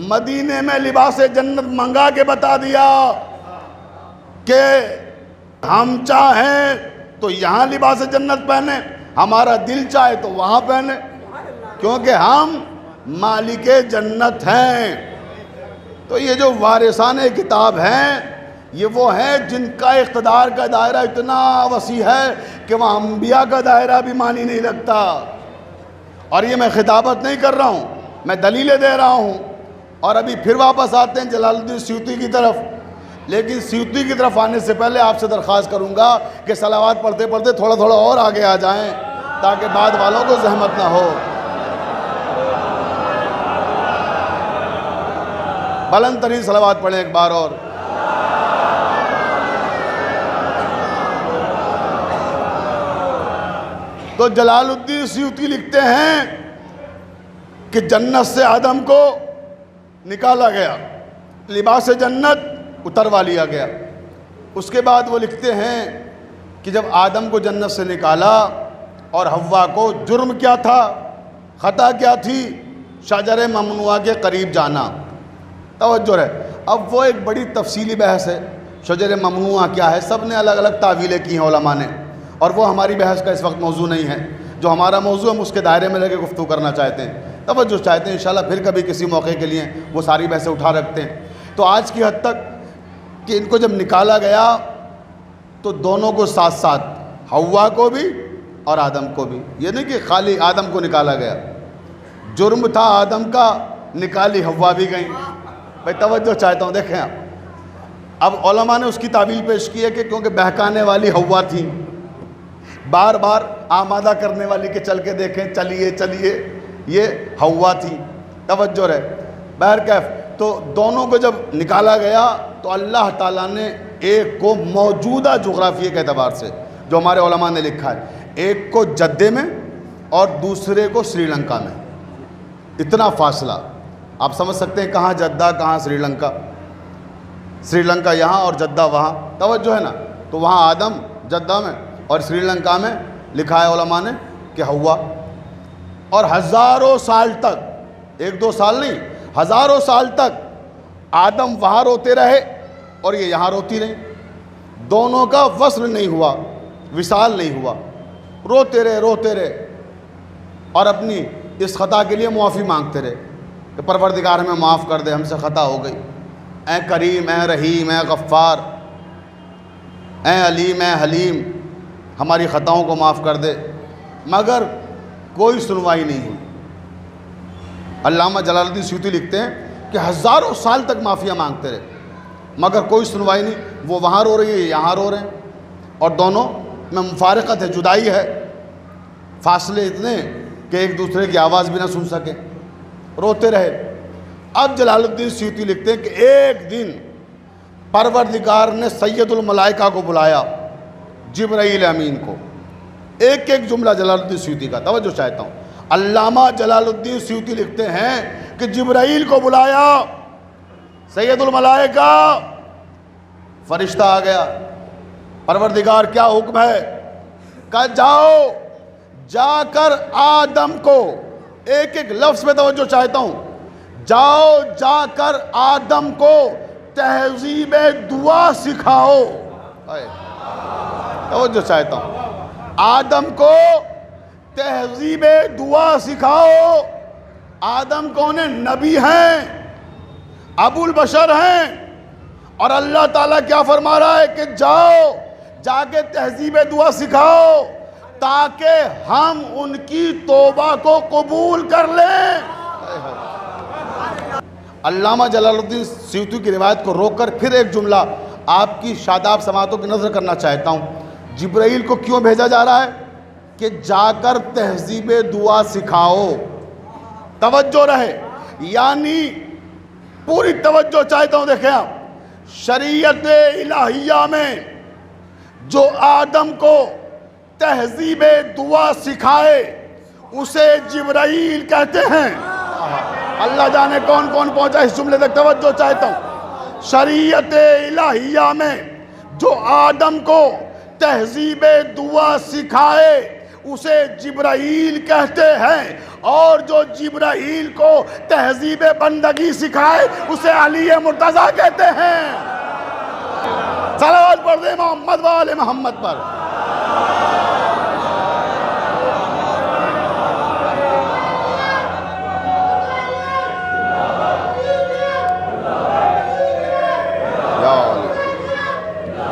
مدینے میں لباس جنت منگا کے بتا دیا کہ ہم چاہیں تو یہاں لباس جنت پہنے، ہمارا دل چاہے تو وہاں پہنے، کیونکہ ہم مالک جنت ہیں۔ تو یہ جو وارثان کتاب ہیں، یہ وہ ہیں جن کا اقتدار کا دائرہ اتنا وسیع ہے کہ وہاں انبیاء کا دائرہ بھی مانی نہیں لگتا۔ اور یہ میں خطابت نہیں کر رہا ہوں، میں دلیلیں دے رہا ہوں۔ اور ابھی پھر واپس آتے ہیں جلال الدین سیوطی کی طرف، لیکن سیوطی کی طرف آنے سے پہلے آپ سے درخواست کروں گا کہ صلوات پڑھتے پڑھتے تھوڑا تھوڑا اور آگے آ جائیں تاکہ بعد والوں کو زحمت نہ ہو۔ بلند ترین صلوات پڑھیں ایک بار اور۔ تو جلال الدین سیوطی لکھتے ہیں کہ جنت سے آدم کو نکالا گیا، لباس جنت اتروا لیا گیا۔ اس کے بعد وہ لکھتے ہیں کہ جب آدم کو جنت سے نکالا اور حوا کو جرم کیا تھا، خطا کیا تھی؟ شجر ممنوعہ کے قریب جانا۔ توجہ ہے، اب وہ ایک بڑی تفصیلی بحث ہے، شجر ممنوعہ کیا ہے، سب نے الگ الگ تعویلیں کی ہیں علماء نے، اور وہ ہماری بحث کا اس وقت موضوع نہیں ہے۔ جو ہمارا موضوع ہم اس کے دائرے میں لے کے گفتگو کرنا چاہتے ہیں، توجہ چاہتے ہیں، انشاءاللہ پھر کبھی کسی موقع کے لیے وہ ساری بحثیں اٹھا رکھتے ہیں۔ تو آج کی حد تک کہ ان کو جب نکالا گیا تو دونوں کو ساتھ ساتھ، حوا کو بھی اور آدم کو بھی، یہ نہیں کہ خالی آدم کو نکالا گیا، جرم تھا آدم کا، نکالی حوا بھی گئیں۔ بھائی توجہ چاہتا ہوں، دیکھیں اب علماء نے اس کی تعویل پیش کی ہے کہ کیونکہ بہکانے والی حوا تھی، بار بار آمادہ کرنے والی کہ چل کے دیکھیں، چلیے چلیے، یہ حوا تھی۔ توجہ رہے، بہرکیف تو دونوں کو جب نکالا گیا تو اللہ تعالیٰ نے ایک کو موجودہ جغرافیے کے اعتبار سے، جو ہمارے علماء نے لکھا ہے، ایک کو جدے میں اور دوسرے کو سری لنکا میں، اتنا فاصلہ آپ سمجھ سکتے ہیں، کہاں جدہ کہاں سری لنکا، سری لنکا یہاں اور جدہ وہاں، توجہ ہے نا۔ تو وہاں آدم جدہ میں اور سری لنکا میں لکھا ہے علماء نے کہ حوا، اور ہزاروں سال تک، ایک دو سال نہیں، ہزاروں سال تک آدم وہاں روتے رہے اور یہ یہاں روتی رہی، دونوں کا وصل نہیں ہوا، وصال نہیں ہوا، روتے رہے اور اپنی اس خطا کے لیے معافی مانگتے رہے کہ پروردگار ہمیں معاف کر دے، ہم سے خطا ہو گئی، اے کریم، اے رحیم، اے غفار، اے علیم، اے حلیم، ہماری خطاؤں کو معاف کر دے۔ مگر کوئی سنوائی نہیں ہوئی۔ علامہ جلال الدین سیوطی لکھتے ہیں کہ ہزاروں سال تک معافیاں مانگتے رہے مگر کوئی سنوائی نہیں، وہ وہاں رو رہی ہے، یہاں رو رہے ہیں، اور دونوں میں مفارقت ہے، جدائی ہے، فاصلے اتنے کہ ایک دوسرے کی آواز بھی نہ سن سکے، روتے رہے۔ اب جلال الدین سیوطی لکھتے ہیں کہ ایک دن پروردگار نے سید الملائکہ کو بلایا، جبرائیل امین کو، ایک ایک جملہ جلال الدین سیوطی کا، توجہ چاہتا ہوں۔ علامہ جلال الدین سیوطی لکھتے ہیں کہ جبرائیل کو بلایا، سید الملائکہ، فرشتہ آ گیا، پروردگار کیا حکم ہے؟ کہا جاؤ، جا کر آدم کو، ایک ایک لفظ پہ توجہ چاہتا ہوں، جاؤ جا کر آدم کو تہذیب دعا سکھاؤ۔ توجہ چاہتا ہوں، آدم کو تہذیب دعا سکھاؤ۔ آدم کون ہے؟ نبی ہیں، ابو البشر ہیں، اور اللہ تعالیٰ کیا فرما رہا ہے کہ جاؤ جا کے تہذیب دعا سکھاؤ تاکہ ہم ان کی توبہ کو قبول کر لیں۔ علامہ جلال الدین سیوطی کی روایت کو روک کر پھر ایک جملہ آپ کی شاداب سماعتوں کی نظر کرنا چاہتا ہوں۔ جبرائیل کو کیوں بھیجا جا رہا ہے؟ کہ جا کر تہذیب دعا سکھاؤ، توجہ رہے، یعنی پوری توجہ چاہتا ہوں۔ دیکھیں آپ، شریعت الہیہ میں جو آدم کو تہذیب دعا سکھائے اسے جبرائیل کہتے ہیں۔ اللہ جانے کون کون پہنچا اس جملے تک، توجہ چاہتا ہوں۔ شریعت الہیہ میں جو آدم کو تہذیب دعا سکھائے اسے جبرائیل کہتے ہیں، اور جو جبرائیل کو تہذیب بندگی سکھائے اسے علی مرتضیٰ کہتے ہیں۔ صلوات پڑھ دیں محمد وآل محمد پر۔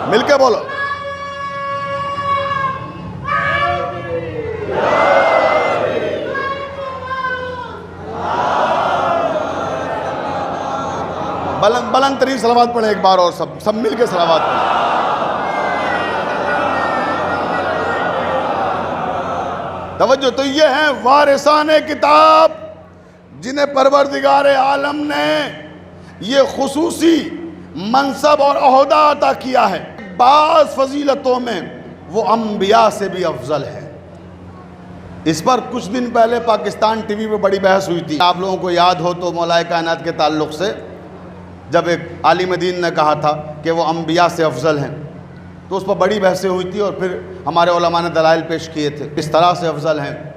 مل کے بولو۔ بلند ترین صلوات پڑھیں ایک بار اور سب مل کے صلوات پڑھیں۔ توجہ، تو یہ ہیں وارثان کتاب جنہیں پروردگار عالم نے یہ خصوصی منصب اور عہدہ عطا کیا ہے۔ بعض فضیلتوں میں وہ انبیاء سے بھی افضل ہے۔ اس پر کچھ دن پہلے پاکستان ٹی وی پہ بڑی بحث ہوئی تھی۔ آپ لوگوں کو یاد ہو تو مولا کائنات کے تعلق سے جب ایک عالم دین نے کہا تھا کہ وہ انبیاء سے افضل ہیں، تو اس پر بڑی بحثیں ہوئی تھی اور پھر ہمارے علماء نے دلائل پیش کیے تھے اس طرح سے افضل ہیں۔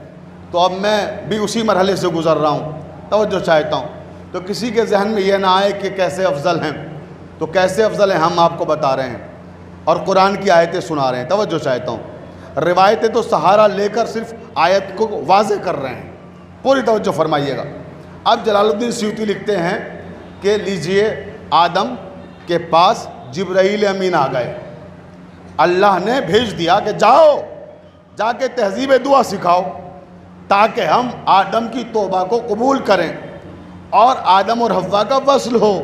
تو اب میں بھی اسی مرحلے سے گزر رہا ہوں، توجہ چاہتا ہوں، تو کسی کے ذہن میں یہ نہ آئے کہ کیسے افضل ہیں، تو کیسے افضل ہیں ہم آپ کو بتا رہے ہیں اور قرآن کی آیتیں سنا رہے ہیں۔ توجہ چاہتا ہوں، روایتیں تو سہارا لے کر صرف آیت کو واضح کر رہے ہیں، پوری توجہ فرمائیے گا۔ اب جلال الدین سیوطی لکھتے ہیں کہ لیجئے آدم کے پاس جبرائیل امین آ گئے، اللہ نے بھیج دیا کہ جاؤ جا کے تہذیب دعا سکھاؤ تاکہ ہم آدم کی توبہ کو قبول کریں اور آدم اور حوا کا وصل ہو۔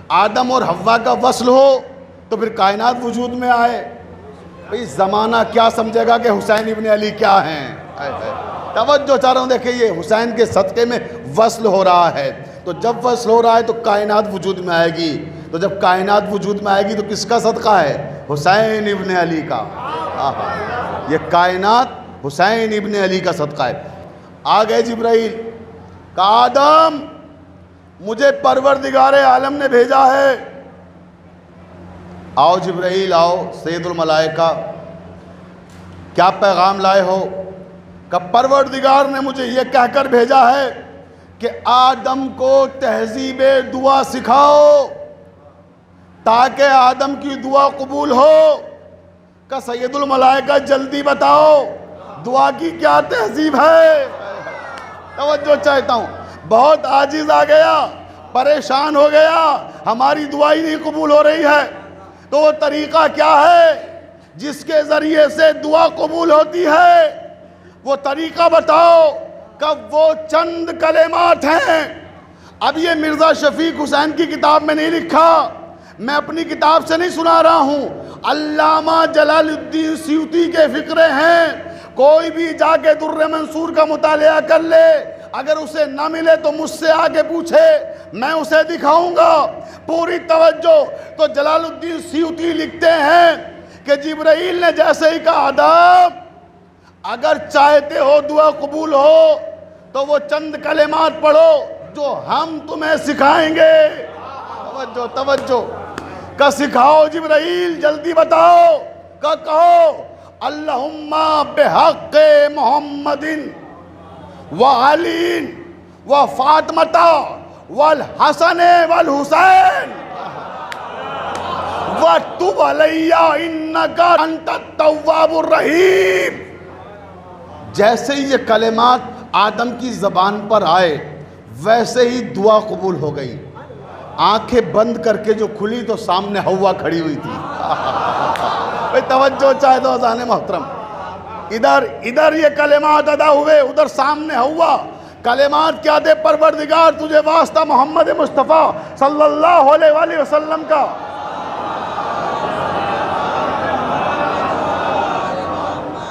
آدم اور حوا کا وصل ہو تو پھر کائنات وجود میں آئے۔ بھئی زمانہ کیا سمجھے گا کہ حسین ابن علی کیا ہیں؟ توجہ چاہ رہا ہوں، دیکھیں یہ حسین کے صدقے میں وصل ہو رہا ہے، تو جب وصل ہو رہا ہے تو کائنات وجود میں آئے گی، تو جب کائنات وجود میں آئے گی تو کس کا صدقہ ہے؟ حسین ابن علی کا۔ یہ کائنات حسین ابن علی کا صدقہ ہے۔ آ گئے جبرائیل، کہا آدم مجھے پروردگار عالم نے بھیجا ہے۔ آؤ جبرائیل آؤ، سید الملائکہ، کیا پیغام لائے ہو؟ کہ پروردگار نے مجھے یہ کہہ کر بھیجا ہے کہ آدم کو تہذیب دعا سکھاؤ تاکہ آدم کی دعا قبول ہو۔ کہ سید الملائکہ جلدی بتاؤ دعا کی کیا تہذیب ہے؟ توجہ چاہتا ہوں، بہت عاجز آ گیا، پریشان ہو گیا، ہماری دعا ہی نہیں قبول ہو رہی ہے، تو وہ طریقہ کیا ہے جس کے ذریعے سے دعا قبول ہوتی ہے؟ وہ طریقہ بتاؤ۔ کہ وہ چند کلمات ہیں، اب یہ مرزا شفیق حسین کی کتاب میں نہیں لکھا، میں اپنی کتاب سے نہیں سنا رہا ہوں، علامہ جلال الدین سیوطی کے فقرے ہیں، کوئی بھی جا کے در منصور کا مطالعہ کر لے، اگر اسے نہ ملے تو مجھ سے آگے پوچھے، میں اسے دکھاؤں گا۔ پوری توجہ، تو جلال الدین سیوطی لکھتے ہیں کہ جبرائیل نے جیسے ہی کہا آدم اگر چاہتے ہو دعا قبول ہو تو وہ چند کلمات پڑھو جو ہم تمہیں سکھائیں گے۔ توجہ توجہ، کہ سکھاؤ جبرائیل، جلدی بتاؤ۔ کہ کہو اللہم بحق محمد وعلی وفاطمہ والحسن والحسین وَتُبْ عَلَيَّ إِنَّكَ أَنْتَ التَّوَّابُ الرَّحِيمُ۔ جیسے ہی یہ کلمات آدم کی زبان پر آئے ویسے ہی دعا قبول ہو گئی۔ آنکھیں بند کر کے جو کھلی تو سامنے حوا کھڑی ہوئی تھی۔ بھئی توجہ چاہے تو اذان محترم، ادھر یہ کلمات ادا ہوئے، ادھر سامنے حوا۔ کلمات کیا دے؟ پروردگار تجھے واسطہ محمد مصطفیٰ صلی اللہ علیہ وآلہ وسلم کا،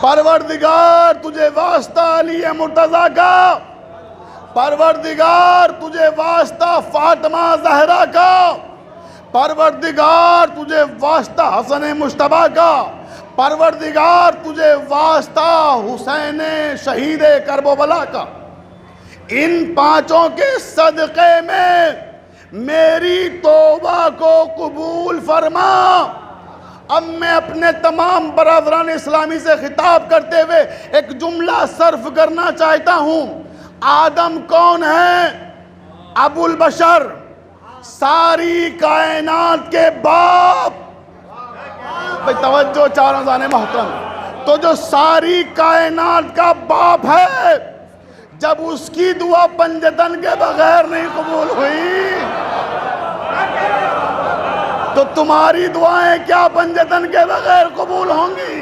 پروردگار تجھے واسطہ علی مرتضیٰ کا، پروردگار تجھے واسطہ فاطمہ زہرا کا، پروردگار تجھے واسطہ حسن مجتبیٰ کا، پروردگار تجھے واسطہ حسین شہید کربلا کا۔ ان پانچوں کے صدقے میں میری توبہ کو قبول فرما۔ اب میں اپنے تمام برادران اسلامی سے خطاب کرتے ہوئے ایک جملہ صرف کرنا چاہتا ہوں۔ آدم کون ہے؟ ابو البشر، ساری کائنات کے باپ، بھئی توجہ چاروں زانے محترم، تو جو ساری کائنات کا باپ ہے، جب اس کی دعا پنجتن کے بغیر نہیں قبول ہوئی تو تمہاری دعائیں کیا پنجتن کے بغیر قبول ہوں گی؟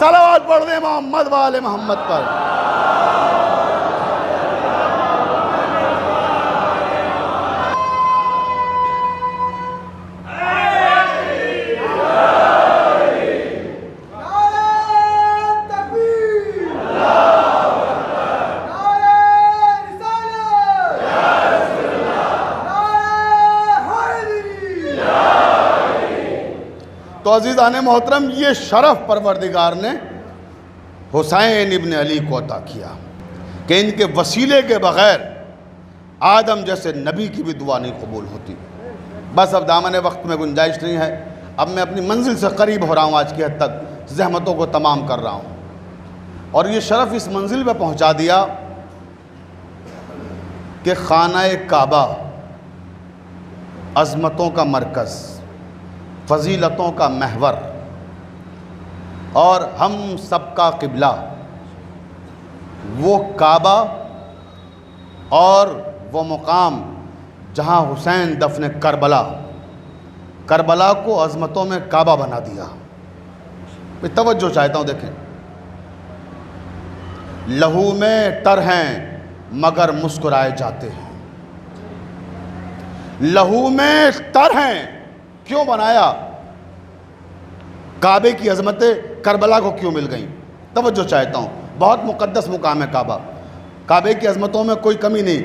صلوات پڑھ دیں محمد و آل محمد پر۔ تو عزیزان محترم، یہ شرف پروردگار نے حسین ابن علی کو عطا کیا کہ ان کے وسیلے کے بغیر آدم جیسے نبی کی بھی دعا نہیں قبول ہوتی۔ بس اب دامن وقت میں گنجائش نہیں ہے، اب میں اپنی منزل سے قریب ہو رہا ہوں، آج کی حد تک زحمتوں کو تمام کر رہا ہوں، اور یہ شرف اس منزل پہ پہنچا دیا کہ خانہ کعبہ عظمتوں کا مرکز، فضیلتوں کا محور اور ہم سب کا قبلہ، وہ کعبہ اور وہ مقام جہاں حسین دفن کربلا کو عظمتوں میں کعبہ بنا دیا۔ میں توجہ چاہتا ہوں، دیکھیں، لہو میں تر ہیں مگر مسکرائے جاتے ہیں۔ لہو میں تر ہیں، کیوں بنایا؟ کعبے کی عظمتیں کربلا کو کیوں مل گئیں؟ توجہ چاہتا ہوں، بہت مقدس مقام ہے کعبہ، کعبے کی عظمتوں میں کوئی کمی نہیں،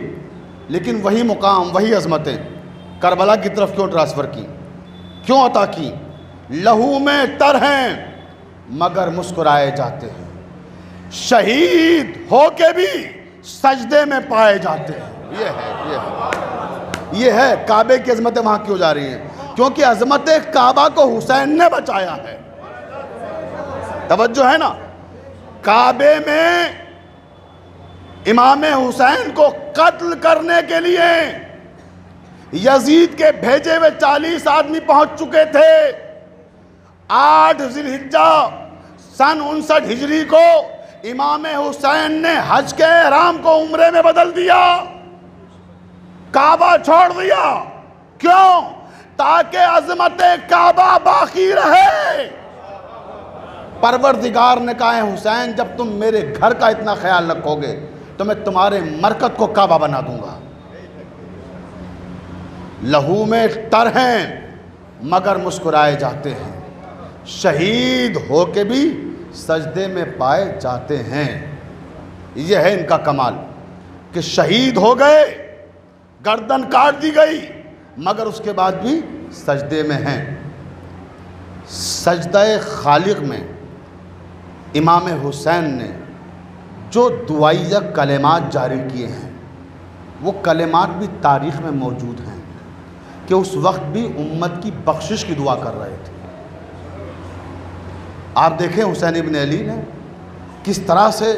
لیکن وہی مقام، وہی عظمتیں کربلا کی طرف کیوں ٹرانسفر کی، کیوں عطا کی؟ لہو میں تر ہیں مگر مسکرائے جاتے ہیں، شہید ہو کے بھی سجدے میں پائے جاتے ہیں۔ یہ ہے کعبے کی عظمتیں وہاں کیوں جا رہی ہیں؟ کیونکہ عظمت کعبہ کو حسین نے بچایا ہے۔ توجہ ہے نا؟ کعبے میں امام حسین کو قتل کرنے کے لیے یزید کے بھیجے ہوئے 40 آدمی پہنچ چکے تھے۔ 8 ذی الحجہ سن 59 ہجری کو امام حسین نے حج کے احرام کو عمرے میں بدل دیا، کعبہ چھوڑ دیا۔ کیوں؟ تاکہ عظمت کعبہ باقی رہے۔ پروردگار نے کہا ہے حسین، جب تم میرے گھر کا اتنا خیال رکھو گے تو میں تمہارے مرکز کو کعبہ بنا دوں گا۔ لہو میں تر ہیں مگر مسکرائے جاتے ہیں، شہید ہو کے بھی سجدے میں پائے جاتے ہیں۔ یہ ہے ان کا کمال کہ شہید ہو گئے، گردن کاٹ دی گئی، مگر اس کے بعد بھی سجدے میں ہیں۔ سجدہ خالق میں امام حسین نے جو دعائیہ کلمات جاری کیے ہیں، وہ کلمات بھی تاریخ میں موجود ہیں کہ اس وقت بھی امت کی بخشش کی دعا کر رہے تھے۔ آپ دیکھیں حسین ابن علی نے کس طرح سے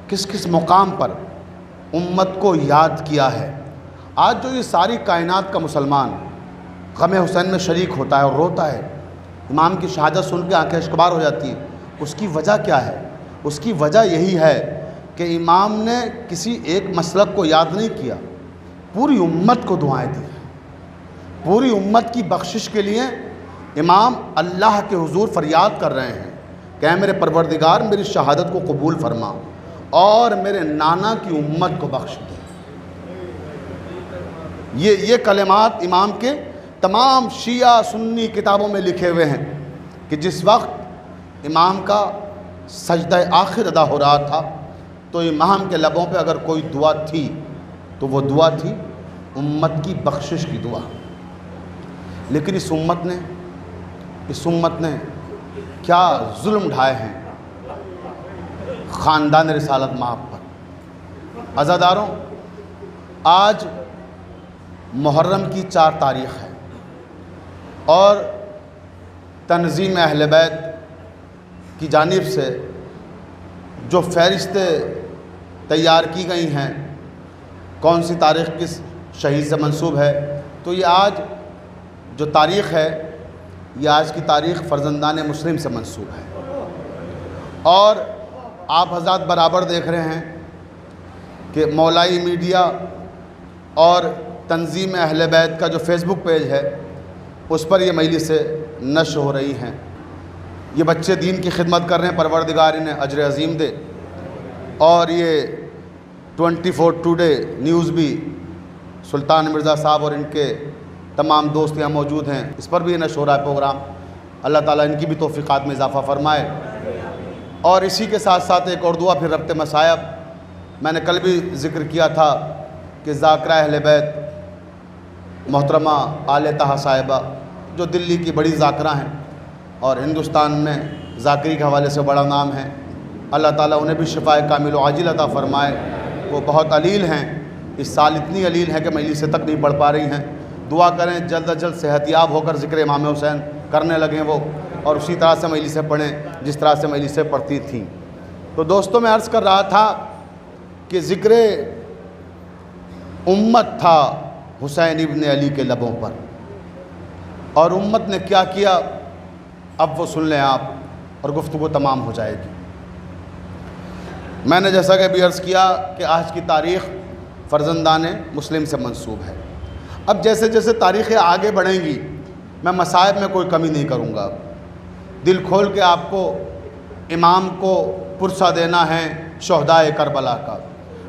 کس مقام پر امت کو یاد کیا ہے۔ آج جو یہ ساری کائنات کا مسلمان غم حسین میں شریک ہوتا ہے اور روتا ہے، امام کی شہادت سن کے آنکھیں اشکبار ہو جاتی ہیں، اس کی وجہ کیا ہے؟ اس کی وجہ یہی ہے کہ امام نے کسی ایک مسلک کو یاد نہیں کیا، پوری امت کو دعائیں دی۔ پوری امت کی بخشش کے لیے امام اللہ کے حضور فریاد کر رہے ہیں کہ اے میرے پروردگار، میری شہادت کو قبول فرما اور میرے نانا کی امت کو بخش دے۔ یہ کلمات امام کے تمام شیعہ سنی کتابوں میں لکھے ہوئے ہیں کہ جس وقت امام کا سجدہ آخر ادا ہو رہا تھا تو امام کے لبوں پہ اگر کوئی دعا تھی تو وہ دعا تھی امت کی بخشش کی دعا۔ لیکن اس امت نے کیا ظلم ڈھائے ہیں خاندان رسالت مآب پر۔ عزاداروں، آج محرم کی 4 تاریخ ہے اور تنظیم اہل بیت کی جانب سے جو فہرستیں تیار کی گئی ہیں کون سی تاریخ کس شہید سے منسوب ہے، تو یہ آج جو تاریخ ہے یہ آج کی تاریخ فرزندان مسلم سے منسوب ہے، اور آپ حضرات برابر دیکھ رہے ہیں کہ مولائی میڈیا اور تنظیم اہل بیت کا جو فیس بک پیج ہے اس پر یہ مجلسیں نشر ہو رہی ہیں۔ یہ بچے دین کی خدمت کر رہے ہیں، پروردگار انہیں اجر عظیم دے۔ اور یہ 24 ٹوڈے نیوز بھی سلطان مرزا صاحب اور ان کے تمام دوست یہاں موجود ہیں، اس پر بھی نشر ہو رہا ہے پروگرام۔ اللہ تعالیٰ ان کی بھی توفیقات میں اضافہ فرمائے۔ اور اسی کے ساتھ ساتھ ایک اور دعا پھر ربط مصائب، میں نے کل بھی ذکر کیا تھا کہ ذاکرہ اہل بیت محترمہ آل طہا صاحبہ جو دلی کی بڑی ذاکرہ ہیں اور ہندوستان میں ذاکری کے حوالے سے بڑا نام ہے، اللہ تعالیٰ انہیں بھی شفائے کامل و عاجل عطا فرمائے۔ وہ بہت علیل ہیں، اس سال اتنی علیل ہیں کہ مجلس تک نہیں پڑھ پا رہی ہیں۔ دعا کریں جلد از جلد صحت یاب ہو کر ذکر امام حسین کرنے لگیں وہ، اور اسی طرح سے مجلسیں پڑھیں جس طرح سے مجلسیں پڑھتی تھیں۔ تو دوستوں، میں عرض کر رہا تھا کہ ذکر امت تھا حسین ابن علی کے لبوں پر، اور امت نے کیا کیا اب وہ سن لیں آپ، اور گفتگو تمام ہو جائے گی۔ میں نے جیسا کہ بھی عرض کیا کہ آج کی تاریخ فرزندان مسلم سے منسوب ہے۔ اب جیسے جیسے تاریخیں آگے بڑھیں گی میں مصائب میں کوئی کمی نہیں کروں گا، دل کھول کے آپ کو امام کو پرسہ دینا ہے شہدائے کربلا کا۔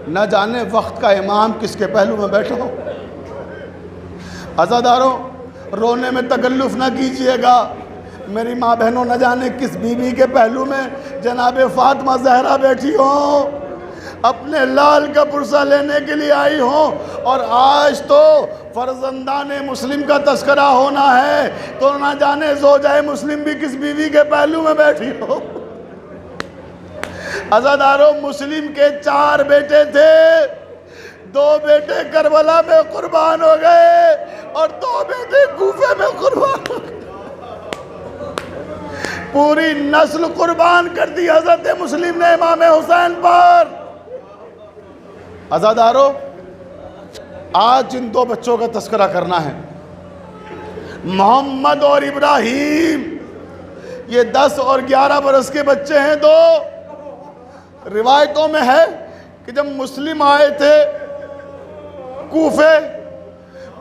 نہ جانے وقت کا امام کس کے پہلو میں بیٹھا ہو۔ عزاداروں، رونے میں تکلف نہ کیجئے گا، میری ماں بہنوں، نہ جانے کس بیوی کے پہلو میں جناب فاطمہ زہرا بیٹھی ہوں، اپنے لال کا پرسہ لینے کے لیے آئی ہوں۔ اور آج تو فرزندان مسلم کا تذکرہ ہونا ہے تو نہ جانے زوجہ مسلم بھی کس بیوی کے پہلو میں بیٹھی ہو۔ عزاداروں، مسلم کے 4 بیٹے تھے، 2 بیٹے کربلا میں قربان ہو گئے اور 2 بیٹے کوفے میں قربان ہو گئے۔ پوری نسل قربان کر دی حضرت مسلم نے امام حسین پر۔ عزاداروں، آج ان 2 بچوں کا تذکرہ کرنا ہے، محمد اور ابراہیم۔ یہ 10 اور 11 برس کے بچے ہیں 2۔ روایتوں میں ہے کہ جب مسلم آئے تھے کوفے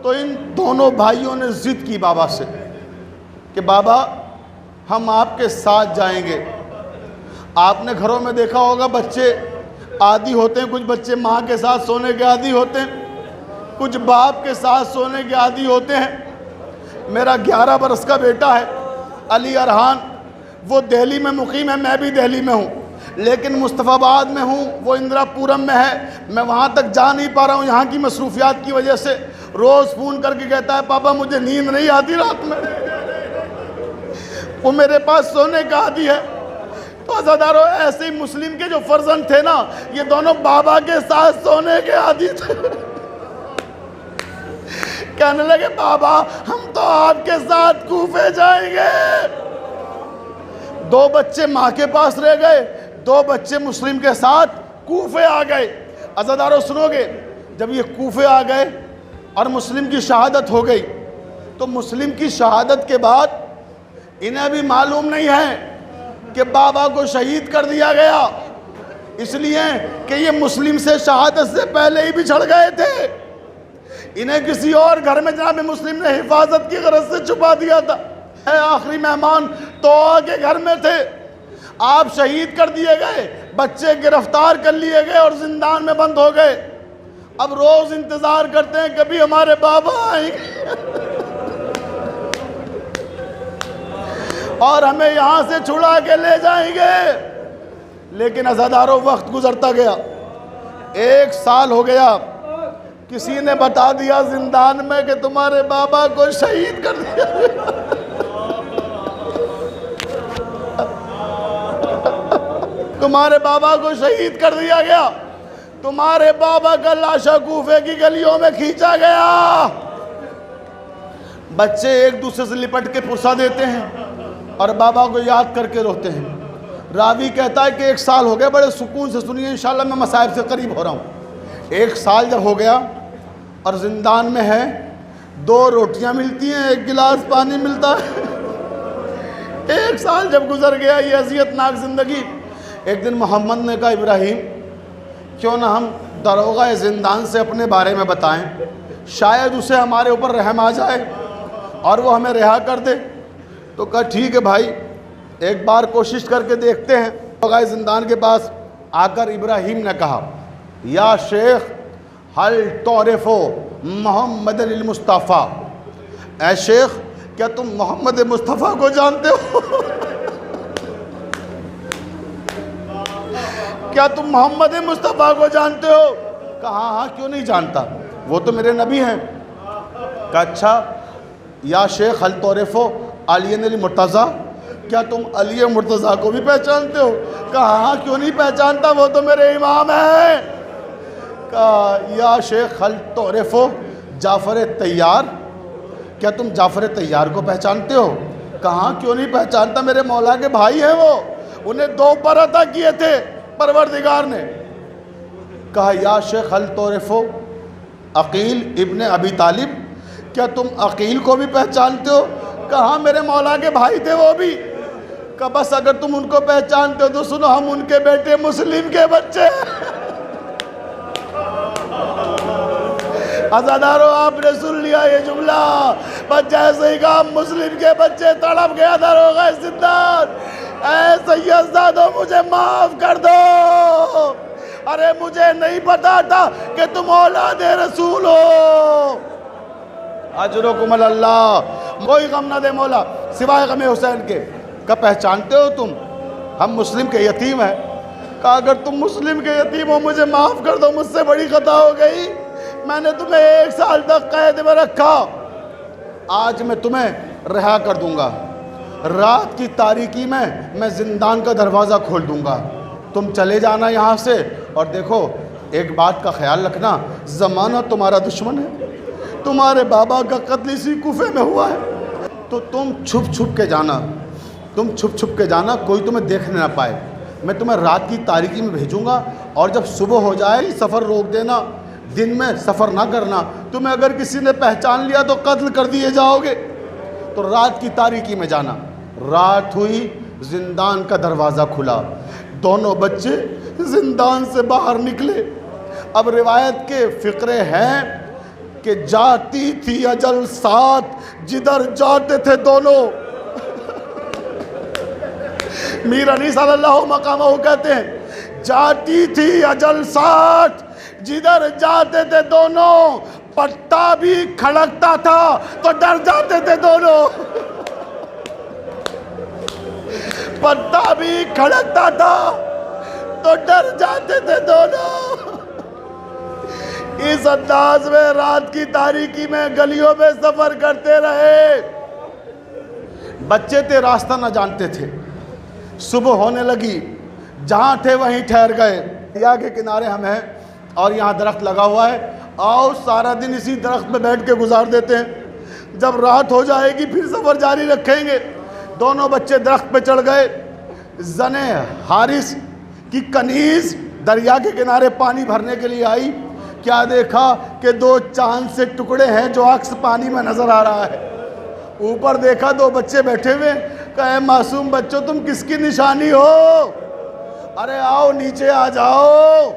تو ان دونوں بھائیوں نے ضد کی بابا سے کہ بابا ہم آپ کے ساتھ جائیں گے۔ آپ نے گھروں میں دیکھا ہوگا بچے عادی ہوتے ہیں، کچھ بچے ماں کے ساتھ سونے کے عادی ہوتے ہیں، کچھ باپ کے ساتھ سونے کے عادی ہوتے ہیں۔ میرا 11 برس کا بیٹا ہے علی ارحان، وہ دہلی میں مقیم ہے، میں بھی دہلی میں ہوں، لیکن مصطفیٰ آباد میں ہوں، وہ اندرا پورم میں ہے۔ میں وہاں تک جا نہیں پا رہا ہوں یہاں کی مصروفیات کی وجہ سے۔ روز فون کر کے کہتا ہے پاپا مجھے نیند نہیں آتی رات میں، وہ میرے پاس سونے کا عادی ہے۔ تو عزاداروں، ایسے ہی مسلم کے جو فرزند تھے نا، یہ دونوں بابا کے ساتھ سونے کے عادی تھے۔ کہنے لگے بابا ہم تو آپ کے ساتھ کوفے جائیں گے۔ 2 بچے ماں کے پاس رہ گئے، 2 بچے مسلم کے ساتھ کوفے آ گئے۔ عزاداروں سنو گے، جب یہ کوفے آ گئے اور مسلم کی شہادت ہو گئی تو مسلم کی شہادت کے بعد انہیں بھی معلوم نہیں ہے کہ بابا کو شہید کر دیا گیا، اس لیے کہ یہ مسلم سے شہادت سے پہلے ہی بچھڑ گئے تھے۔ انہیں کسی اور گھر میں جناب مسلم نے حفاظت کی غرض سے چھپا دیا تھا۔ آخری مہمان تو کے گھر میں تھے، آپ شہید کر دیے گئے، بچے گرفتار کر لیے گئے اور زندان میں بند ہو گئے۔ اب روز انتظار کرتے ہیں کبھی ہمارے بابا آئیں گے اور ہمیں یہاں سے چھڑا کے لے جائیں گے۔ لیکن عزاداروں، وقت گزرتا گیا، 1 سال ہو گیا، کسی نے بتا دیا زندان میں کہ تمہارے بابا کو شہید کر دیا گیا۔ تمہارے بابا کو شہید کر دیا گیا، تمہارے بابا کا لاشا کوفے کی گلیوں میں کھینچا گیا۔ بچے ایک دوسرے سے لپٹ کے پرسہ دیتے ہیں اور بابا کو یاد کر کے روتے ہیں۔ راوی کہتا ہے کہ 1 سال ہو گیا، بڑے سکون سے سنیے، انشاءاللہ میں مصائب سے قریب ہو رہا ہوں۔ 1 سال جب ہو گیا اور زندان میں ہے، 2 روٹیاں ملتی ہیں، 1 گلاس پانی ملتا ہے۔ 1 سال جب گزر گیا یہ اذیتناک زندگی، ایک دن محمد نے کہا ابراہیم کیوں نہ ہم داروغہ زندان سے اپنے بارے میں بتائیں، شاید اسے ہمارے اوپر رحم آ جائے اور وہ ہمیں رہا کر دے۔ تو کہا ٹھیک ہے بھائی، ایک بار کوشش کر کے دیکھتے ہیں۔ داروغہ زندان کے پاس آ کر ابراہیم نے کہا یا شیخ حل تعرف محمد المصطفیٰ، اے شیخ کیا تم محمد مصطفیٰ کو جانتے ہو؟ کیا تم محمد مصطفیٰ کو جانتے ہو؟ کہا ہاں کیوں نہیں جانتا، وہ تو میرے نبی ہیں۔ کہا اچھا یا شیخ حل تعرف علی المرتضیٰ، کیا تم علی مرتضیٰ کو بھی پہچانتے ہو؟ کہا ہاں کیوں نہیں پہچانتا، وہ تو میرے امام ہیں۔ کہا یا شیخ حل تعرف جعفر طیار، کیا تم جعفر طیار کو پہچانتے ہو؟ کہا ہاں کیوں نہیں پہچانتا، میرے مولا کے بھائی ہیں وہ، انہیں 2 پر عطا کیے تھے پروردگار نے۔ کہا یا شیخ حل تعرف عقیل ابن ابی طالب، کیا تم عقیل کو بھی پہچانتے ہو؟ کہا ہاں میرے مولا کے بھائی تھے وہ بھی۔ کہا بس اگر تم ان کو پہچانتے ہو تو سنو ہم ان کے بیٹے مسلم کے بچے ہیں۔ عزادارو آپ نے سن لیا یہ جملہ، بس جیسے ہی کہا مسلم کے بچے، تڑپ گیا داروغہ زندان، اے سید زادو مجھے معاف کر دو، ارے مجھے نہیں پتا تھا کہ تم اولاد رسول ہو، اجرکم اللہ، کوئی غم نہ دے مولا سوائے غم حسین کے۔ کہا پہچانتے ہو تم ہم مسلم کے یتیم ہیں؟ کہا اگر تم مسلم کے یتیم ہو مجھے معاف کر دو، مجھ سے بڑی خطا ہو گئی، میں نے تمہیں 1 سال تک قید میں رکھا، آج میں تمہیں رہا کر دوں گا، رات کی تاریکی میں زندان کا دروازہ کھول دوں گا، تم چلے جانا یہاں سے، اور دیکھو ایک بات کا خیال رکھنا، زمانہ تمہارا دشمن ہے، تمہارے بابا کا قتل اسی کوفے میں ہوا ہے، تو تم چھپ چھپ کے جانا، تم چھپ چھپ کے جانا، کوئی تمہیں دیکھنے نہ پائے، میں تمہیں رات کی تاریکی میں بھیجوں گا، اور جب صبح ہو جائے سفر روک دینا، دن میں سفر نہ کرنا، تمہیں اگر کسی نے پہچان لیا تو قتل کر دیے جاؤ گے، تو رات کی تاریکی میں جانا۔ رات ہوئی، زندان کا دروازہ کھلا، دونوں بچے زندان سے باہر نکلے۔ اب روایت کے فقرے ہیں کہ جاتی تھی اجل ساتھ جدھر جاتے تھے دونوں، میر علی صلی اللہ مقامہ کہتے ہیں جاتی تھی اجل ساتھ جدھر جاتے تھے دونوں، پٹا بھی کھڑکتا تھا تو ڈر جاتے تھے دونوں، پٹا بھی کھڑکتا تھا تو ڈر جاتے تھے دونوں۔ اس انداز میں رات کی تاریکی میں گلیوں میں سفر کرتے رہے، بچے تھے راستہ نہ جانتے تھے، صبح ہونے لگی، جہاں تھے وہیں ٹھہر گئے، دریا کے کنارے ہم ہیں اور یہاں درخت لگا ہوا ہے، آؤ سارا دن اسی درخت میں بیٹھ کے گزار دیتے ہیں، جب رات ہو جائے گی پھر سفر جاری رکھیں گے۔ دونوں بچے درخت پہ چڑھ گئے، زن حارث کی کنیز دریا کے کنارے پانی بھرنے کے لیے آئی، کیا دیکھا کہ 2 چاند سے ٹکڑے ہیں جو عکس پانی میں نظر آ رہا ہے، اوپر دیکھا 2 بچے بیٹھے ہوئے، کہا اے معصوم بچوں تم کس کی نشانی ہو، ارے آؤ نیچے آ جاؤ۔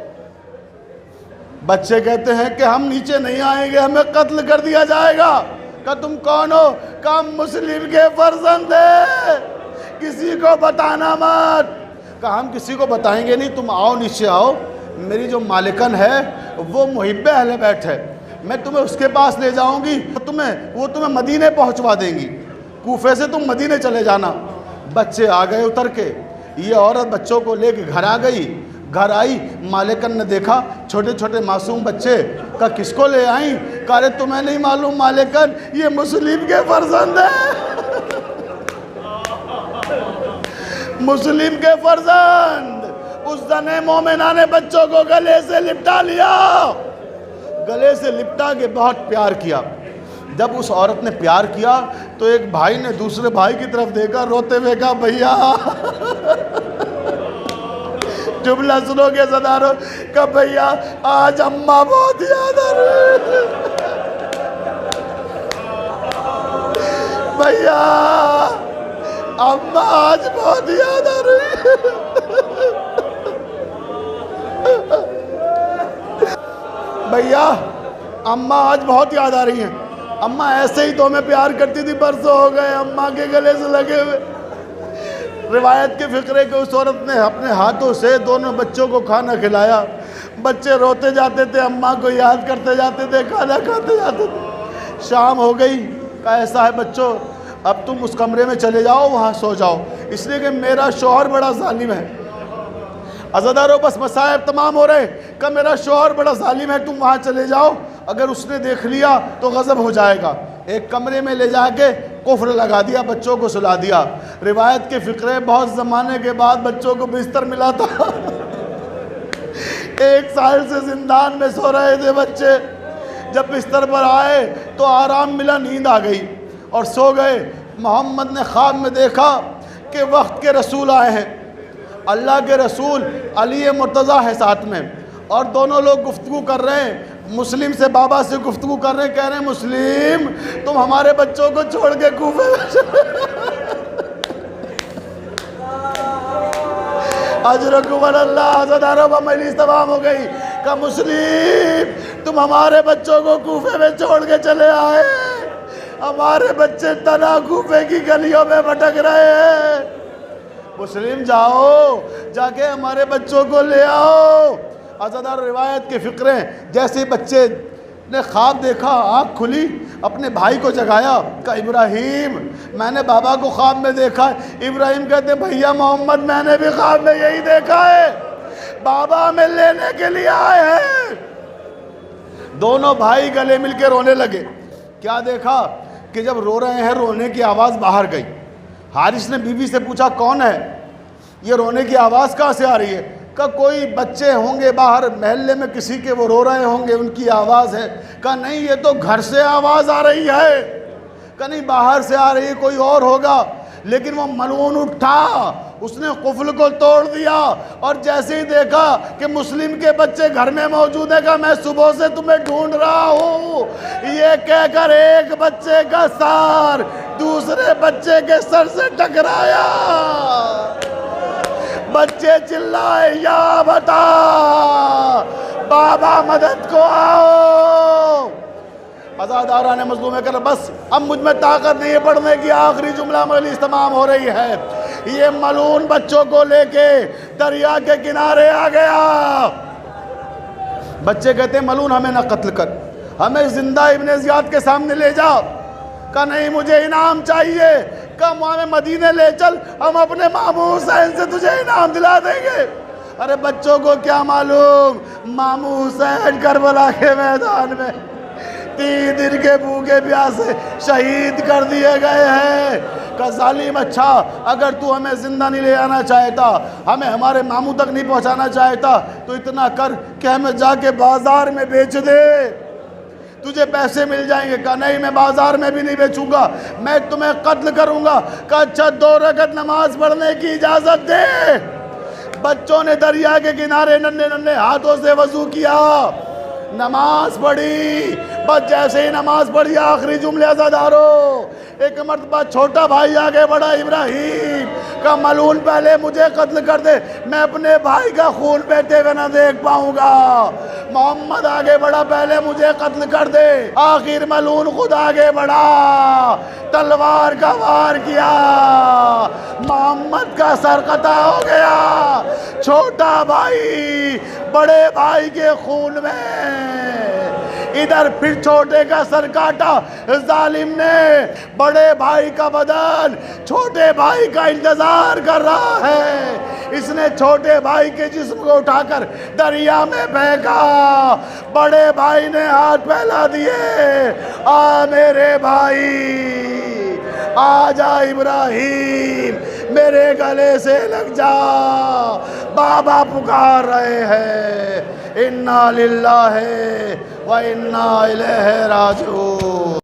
بچے کہتے ہیں کہ ہم نیچے نہیں آئیں گے، ہمیں قتل کر دیا جائے گا۔ کہا تم کون ہو؟ کہا ہم مسلم کے فرزند ہیں، کسی کو بتانا مت۔ کہا ہم کسی کو بتائیں گے نہیں، تم آؤ نیچے آؤ، میری جو مالکن ہے وہ محب اہل بیت ہے، میں تمہیں اس کے پاس لے جاؤں گی، وہ تمہیں مدینے پہنچوا دیں گی، کوفے سے تم مدینے چلے جانا۔ بچے آ گئے اتر کے، یہ عورت بچوں کو لے کے گھر آ گئی، گھر آئی، مالکن نے دیکھا چھوٹے چھوٹے معصوم بچے، کہا کس کو لے آئیں؟ کہا رہے تمہیں نہیں معلوم مالکن یہ مسلم کے فرزند ہیں، مسلم کے فرزند۔ اس زن مومنہ نے بچوں کو گلے سے لپٹا لیا، گلے سے لپٹا کے بہت پیار کیا۔ جب اس عورت نے پیار کیا تو ایک بھائی نے دوسرے بھائی کی طرف دیکھا، روتے ہوئے کہا بھیا، جملہ سنو گے زدارو، کہا بھیا آج اماں بہت یاد آ رہی، بھیا اماں آج بہت یاد آ رہی ہے۔ بھیا اماں آج بہت یاد آ رہی ہیں۔ اماں ایسے ہی تو ہمیں پیار کرتی تھی، برسوں ہو گئے اماں کے گلے سے لگے ہوئے۔ روایت کے فقرے کہ اس عورت نے اپنے ہاتھوں سے دونوں بچوں کو کھانا کھلایا۔ بچے روتے جاتے تھے، اماں کو یاد کرتے جاتے تھے، کھانا کھاتے جاتے تھے۔ شام ہو گئی، کہا ایسا ہے بچوں اب تم اس کمرے میں چلے جاؤ، وہاں سو جاؤ، اس لیے کہ میرا شوہر بڑا ظالم ہے۔ عزادارو بس مصائب تمام ہو رہے، کہ میرا شوہر بڑا ظالم ہے، تم وہاں چلے جاؤ، اگر اس نے دیکھ لیا تو غضب ہو جائے گا۔ ایک کمرے میں لے جا کے قفل لگا دیا، بچوں کو سلا دیا۔ روایت کے فقرے بہت زمانے کے بعد بچوں کو بستر ملا تھا۔ 1 سال سے زندان میں سو رہے تھے بچے، جب بستر پر آئے تو آرام ملا، نیند آ گئی اور سو گئے۔ محمد نے خواب میں دیکھا کہ وقت کے رسول آئے ہیں، اللہ کے رسول علی مرتضیٰ ہے ساتھ میں، اور دونوں لوگ گفتگو کر رہے ہیں۔ مسلم سے بابا سے گفتگو کر رہے ہیں، کہہ رہے ہیں مسلم تم ہمارے بچوں کو چھوڑ کے کوفے میں اجرکم اللہ۔ عزادارو مجلس تمام ہو گئی، کہ مسلم تم ہمارے بچوں کو کوفے میں چھوڑ کے چلے آئے، ہمارے بچے تنہا کوفے کی گلیوں میں بھٹک رہے ہیں، مسلم جاؤ جا کے ہمارے بچوں کو لے آؤ۔ عزادار روایت کے فقرے، جیسے بچے نے خواب دیکھا، آنکھ کھلی، اپنے بھائی کو جگایا، کہا ابراہیم میں نے بابا کو خواب میں دیکھا ہے۔ ابراہیم کہتے بھیا محمد میں نے بھی خواب میں یہی دیکھا ہے، بابا ہمیں لینے کے لیے آئے ہیں۔ دونوں بھائی گلے مل کے رونے لگے۔ کیا دیکھا کہ جب رو رہے ہیں رونے کی آواز باہر گئی۔ حارث نے بیوی سے پوچھا کون ہے یہ، رونے کی آواز کہاں سے آ رہی ہے؟ کہ کوئی بچے ہوں گے باہر محلے میں کسی کے، وہ رو رہے ہوں گے، ان کی آواز ہے۔ کہ نہیں یہ تو گھر سے آواز آ رہی ہے۔ کہ نہیں باہر سے آ رہی ہے، کوئی اور ہوگا۔ لیکن وہ ملعون اٹھا، اس نے قفل کو توڑ دیا، اور جیسے ہی دیکھا کہ مسلم کے بچے گھر میں موجود ہیں، کہ میں صبح سے تمہیں ڈھونڈ رہا ہوں، یہ کہہ کر ایک بچے کا سار دوسرے بچے کے سر سے ٹکرایا۔ بچے چلائے یا بتا بابا مدد کو آؤ۔ عزادارہ نے مظلوم کہا بس اب مجھ میں طاقت نہیں ہے پڑھنے کی، آخری جملہ مجلس تمام ہو رہی ہے۔ یہ ملعون بچوں کو لے کے دریا کے کنارے آ گیا۔ بچے کہتے ہیں ملعون ہمیں نہ قتل کر، ہمیں زندہ ابن زیاد کے سامنے لے جا۔ کہ نہیں مجھے انعام چاہیے۔ کہ ہمیں مدینے لے چل، ہم اپنے ماموں حسین سے تجھے انعام دلا دیں گے۔ ارے بچوں کو کیا معلوم، ماموں حسین کربلا کے میدان میں 3 دن کے بھوکے پیاسے شہید کر دیے گئے ہیں۔ کہ ظالم اچھا اگر تو ہمیں زندہ نہیں لے آنا چاہتا، ہمیں ہمارے ماموں تک نہیں پہنچانا چاہتا، تو اتنا کر کہ ہمیں جا کے بازار میں بیچ دے، تجھے پیسے مل جائیں گے۔ کہا نہیں میں بازار میں بھی نہیں بیچوں گا، میں تمہیں قتل کروں گا۔ کہا اچھا 2 رکعت نماز پڑھنے کی اجازت دے۔ بچوں نے دریا کے کنارے ننھے ننھے ہاتھوں سے وضو کیا، نماز پڑھی۔ بس جیسے ہی نماز پڑھی آخری جملے عزادارو، ایک مرتبہ چھوٹا بھائی آگے بڑھا، ابراہیم کا ملعون پہلے مجھے قتل کر دے، میں اپنے بھائی کا خون بہتے ہوئے نہ دیکھ پاؤں گا۔ محمد آگے بڑھا، پہلے مجھے قتل کر دے۔ آخر ملعون خود آگے بڑھا، تلوار کا وار کیا، محمد کا سر قطع ہو گیا۔ چھوٹا بھائی بڑے بھائی کے خون میں، ادھر پھر چھوٹے کا سر کاٹا۔ ظالم نے بڑے بھائی کا بدن چھوٹے بھائی کا انتظار کر رہا ہے، اس نے چھوٹے بھائی کے جسم کو اٹھا کر دریا میں پھینکا۔ بڑے بھائی نے ہاتھ پھیلا دیے، آ میرے بھائی، آ جا ابراہیم، میرے گلے سے لگ جا، بابا پکار رہے ہیں۔ انا للہ و انا الیہ راجعون۔